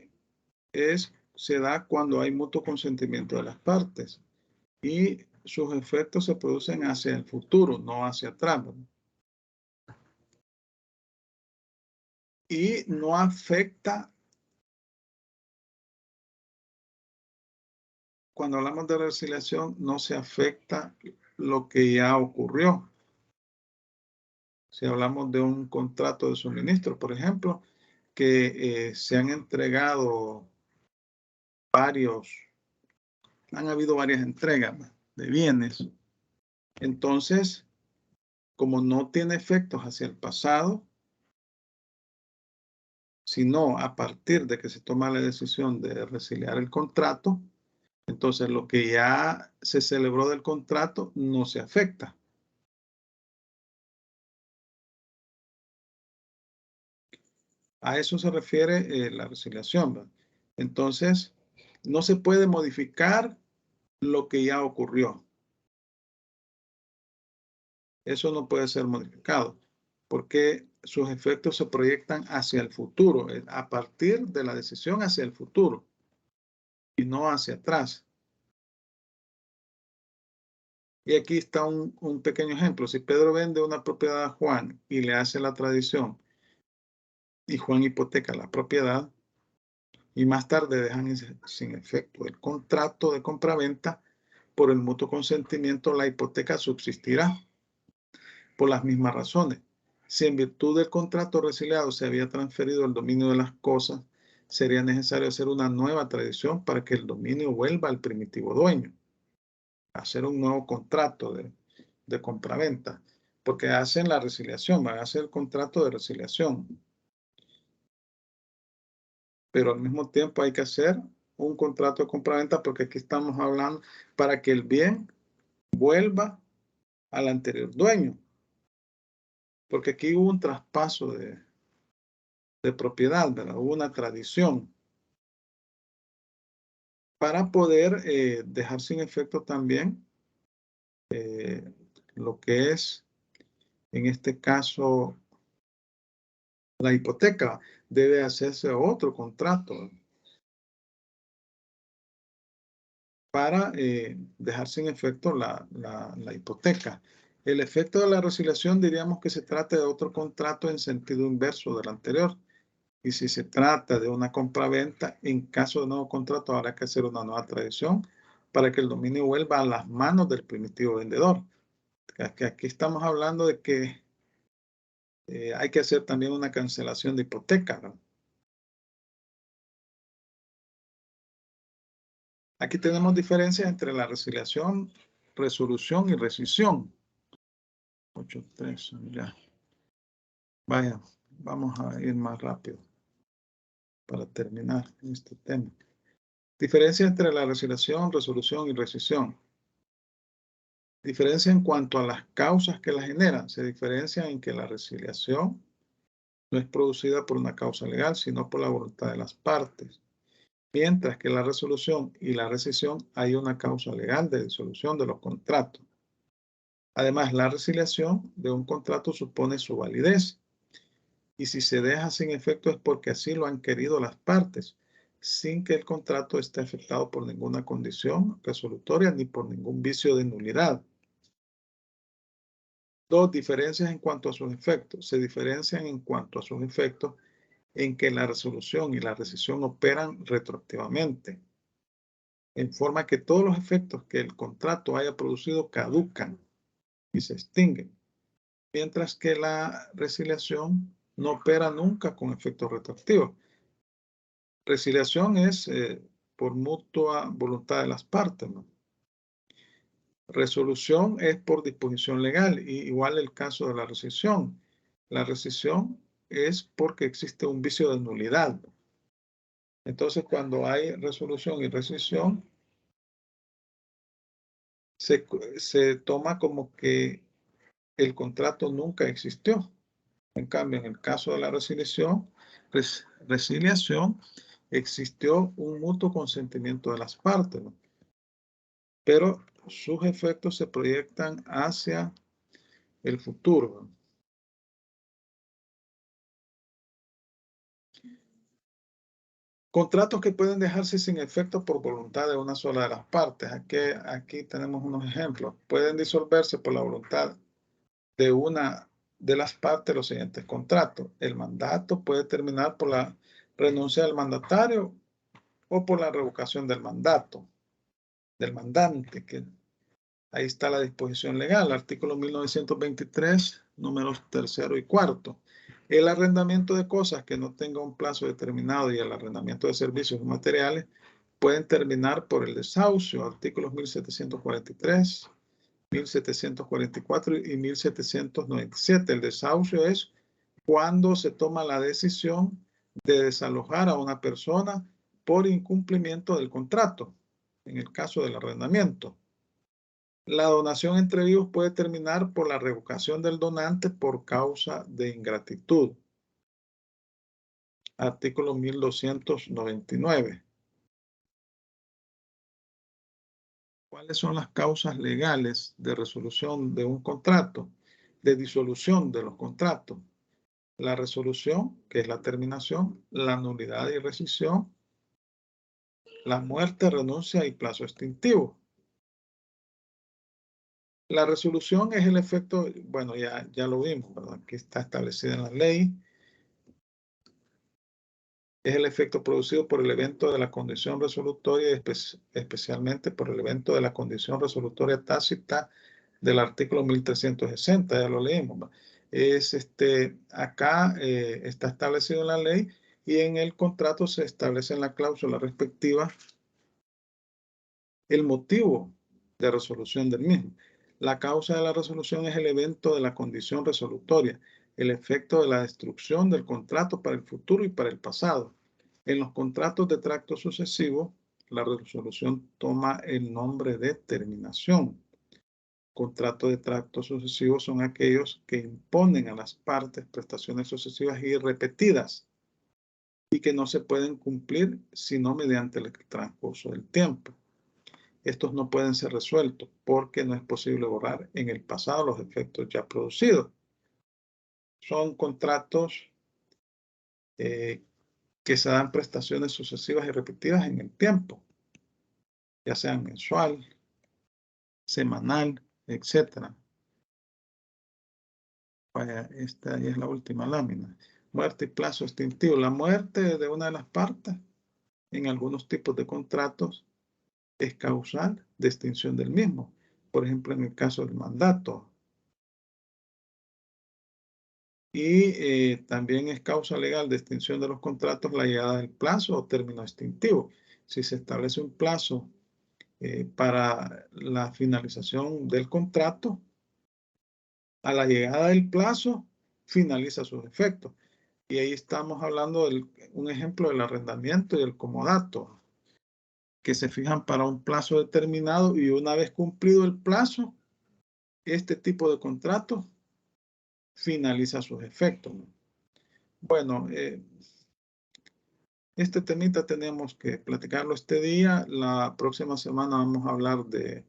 se da cuando hay mutuo consentimiento de las partes. Y sus efectos se producen hacia el futuro, no hacia atrás, ¿verdad? Y no afecta, cuando hablamos de resiliación, no se afecta lo que ya ocurrió. Si hablamos de un contrato de suministro, por ejemplo, que se han entregado han habido varias entregas de bienes. Entonces, como no tiene efectos hacia el pasado, sino a partir de que se toma la decisión de resiliar el contrato, entonces lo que ya se celebró del contrato no se afecta. A eso se refiere la resiliación, ¿verdad? Entonces, no se puede modificar lo que ya ocurrió. Eso no puede ser modificado porque sus efectos se proyectan hacia el futuro, a partir de la decisión hacia el futuro y no hacia atrás. Y aquí está un pequeño ejemplo. Si Pedro vende una propiedad a Juan y le hace la tradición y Juan hipoteca la propiedad y más tarde dejan sin efecto el contrato de compraventa, por el mutuo consentimiento la hipoteca subsistirá por las mismas razones. Si en virtud del contrato resiliado se había transferido el dominio de las cosas, sería necesario hacer una nueva tradición para que el dominio vuelva al primitivo dueño. Hacer un nuevo contrato de compraventa, porque hacen la resiliación, van a hacer el contrato de resiliación. Pero al mismo tiempo hay que hacer un contrato de compraventa porque aquí estamos hablando para que el bien vuelva al anterior dueño. Porque aquí hubo un traspaso de propiedad, ¿verdad? Hubo una tradición para poder dejar sin efecto también lo que es, en este caso, la hipoteca. Debe hacerse otro contrato para dejar sin efecto la hipoteca. El efecto de la resiliación diríamos que se trata de otro contrato en sentido inverso del anterior. Y si se trata de una compraventa, en caso de nuevo contrato habrá que hacer una nueva tradición para que el dominio vuelva a las manos del primitivo vendedor. Que aquí estamos hablando de que hay que hacer también una cancelación de hipoteca, ¿no? Aquí tenemos diferencias entre la resiliación, resolución y rescisión. 8.3, ya. Vaya, vamos a ir más rápido para terminar este tema. Diferencia entre la resiliación, resolución y rescisión. Diferencia en cuanto a las causas que la generan. Se diferencia en que la resiliación no es producida por una causa legal, sino por la voluntad de las partes. Mientras que la resolución y la rescisión hay una causa legal de disolución de los contratos. Además, la resiliación de un contrato supone su validez. Y si se deja sin efecto es porque así lo han querido las partes, sin que el contrato esté afectado por ninguna condición resolutoria ni por ningún vicio de nulidad. Dos, diferencias en cuanto a sus efectos. Se diferencian en cuanto a sus efectos en que la resolución y la rescisión operan retroactivamente, en forma que todos los efectos que el contrato haya producido caducan y se extinguen, mientras que la resiliación no opera nunca con efectos retroactivos. Resiliación es por mutua voluntad de las partes, ¿no? Resolución es por disposición legal, y igual el caso de la rescisión. La rescisión es porque existe un vicio de nulidad. Entonces, cuando hay resolución y rescisión, se toma como que el contrato nunca existió. En cambio, en el caso de la resiliación, existió un mutuo consentimiento de las partes, ¿no? Pero sus efectos se proyectan hacia el futuro, ¿no? Contratos que pueden dejarse sin efecto por voluntad de una sola de las partes. Aquí tenemos unos ejemplos. Pueden disolverse por la voluntad de una de las partes los siguientes contratos. El mandato puede terminar por la renuncia del mandatario o por la revocación del mandato, del mandante, que ahí está la disposición legal, artículo 1923, números 3º y 4º. El arrendamiento de cosas que no tenga un plazo determinado y el arrendamiento de servicios y materiales pueden terminar por el desahucio, artículos 1743, 1744 y 1797. El desahucio es cuando se toma la decisión de desalojar a una persona por incumplimiento del contrato, en el caso del arrendamiento. La donación entre vivos puede terminar por la revocación del donante por causa de ingratitud. Artículo 1299. ¿Cuáles son las causas legales de resolución de un contrato? De disolución de los contratos. La resolución, que es la terminación, la nulidad y rescisión, la muerte, renuncia y plazo extintivo. La resolución es el efecto, bueno, ya lo vimos, ¿verdad? Aquí está establecida en la ley. Es el efecto producido por el evento de la condición resolutoria y especialmente por el evento de la condición resolutoria tácita del artículo 1360, ya lo leímos, ¿verdad? Acá está establecido en la ley y en el contrato se establece en la cláusula respectiva el motivo de resolución del mismo. La causa de la resolución es el evento de la condición resolutoria, el efecto de la destrucción del contrato para el futuro y para el pasado. En los contratos de tracto sucesivo, la resolución toma el nombre de terminación. Contratos de tracto sucesivo son aquellos que imponen a las partes prestaciones sucesivas y repetidas y que no se pueden cumplir sino mediante el transcurso del tiempo. Estos no pueden ser resueltos porque no es posible borrar en el pasado los efectos ya producidos. Son contratos que se dan prestaciones sucesivas y repetidas en el tiempo, ya sean mensual, semanal, etc. Vaya, esta ya es la última lámina. Muerte y plazo extintivo. La muerte de una de las partes en algunos tipos de contratos es causal de extinción del mismo. Por ejemplo, en el caso del mandato. Y también es causa legal de extinción de los contratos la llegada del plazo o término extintivo. Si se establece un plazo para la finalización del contrato, a la llegada del plazo finaliza sus efectos. Y ahí estamos hablando de un ejemplo del arrendamiento y el comodato, que se fijan para un plazo determinado y una vez cumplido el plazo, este tipo de contrato finaliza sus efectos. Bueno, este temita tenemos que platicarlo este día. La próxima semana vamos a hablar de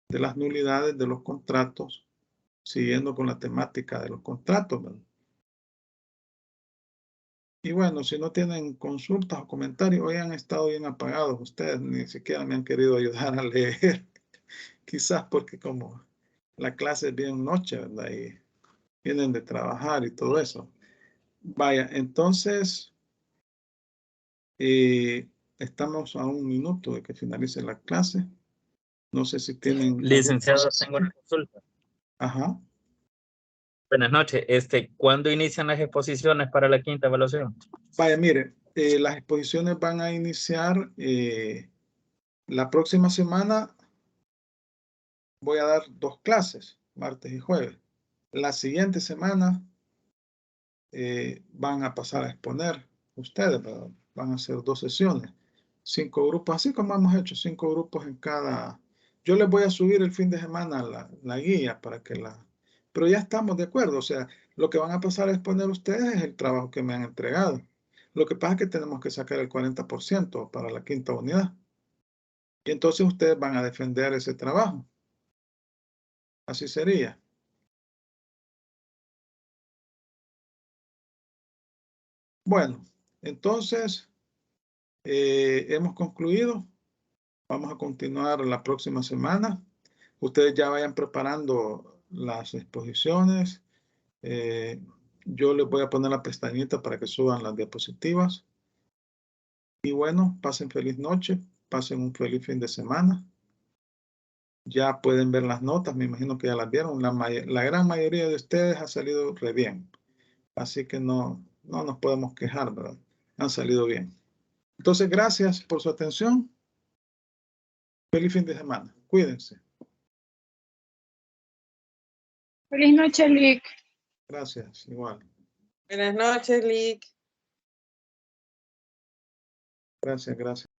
las nulidades de los contratos, siguiendo con la temática de los contratos, ¿verdad? Y bueno, si no tienen consultas o comentarios, hoy han estado bien apagados ustedes, ni siquiera me han querido ayudar a leer. Quizás porque como la clase es bien noche, ¿verdad? Y vienen de trabajar y todo eso. Vaya, entonces, estamos a 1 minuto de que finalice la clase. No sé si tienen... Licenciado, tengo una consulta. Ajá. Buenas noches. ¿Cuándo inician las exposiciones para la 5ª evaluación? Vaya, mire, las exposiciones van a iniciar la próxima semana. Voy a dar 2 clases, martes y jueves. La siguiente semana van a pasar a exponer ustedes, ¿verdad? Van a hacer 2 sesiones, 5 grupos, así como hemos hecho, 5 grupos en cada. Yo les voy a subir el fin de semana la guía para que pero ya estamos de acuerdo, o sea, lo que van a pasar a exponer ustedes es el trabajo que me han entregado. Lo que pasa es que tenemos que sacar el 40% para la 5ª unidad. Y entonces ustedes van a defender ese trabajo. Así sería. Bueno, Entonces, hemos concluido. Vamos a continuar la próxima semana. Ustedes ya vayan preparando las exposiciones. Yo les voy a poner la pestañita para que suban las diapositivas. Y bueno, pasen feliz noche, pasen un feliz fin de semana. Ya pueden ver las notas, me imagino que ya las vieron. La gran mayoría de ustedes ha salido re bien. Así que no nos podemos quejar, ¿verdad? Han salido bien. Entonces, gracias por su atención. Feliz fin de semana. Cuídense. Feliz noche, Lick. Gracias, igual. Buenas noches, Lick. Gracias, gracias.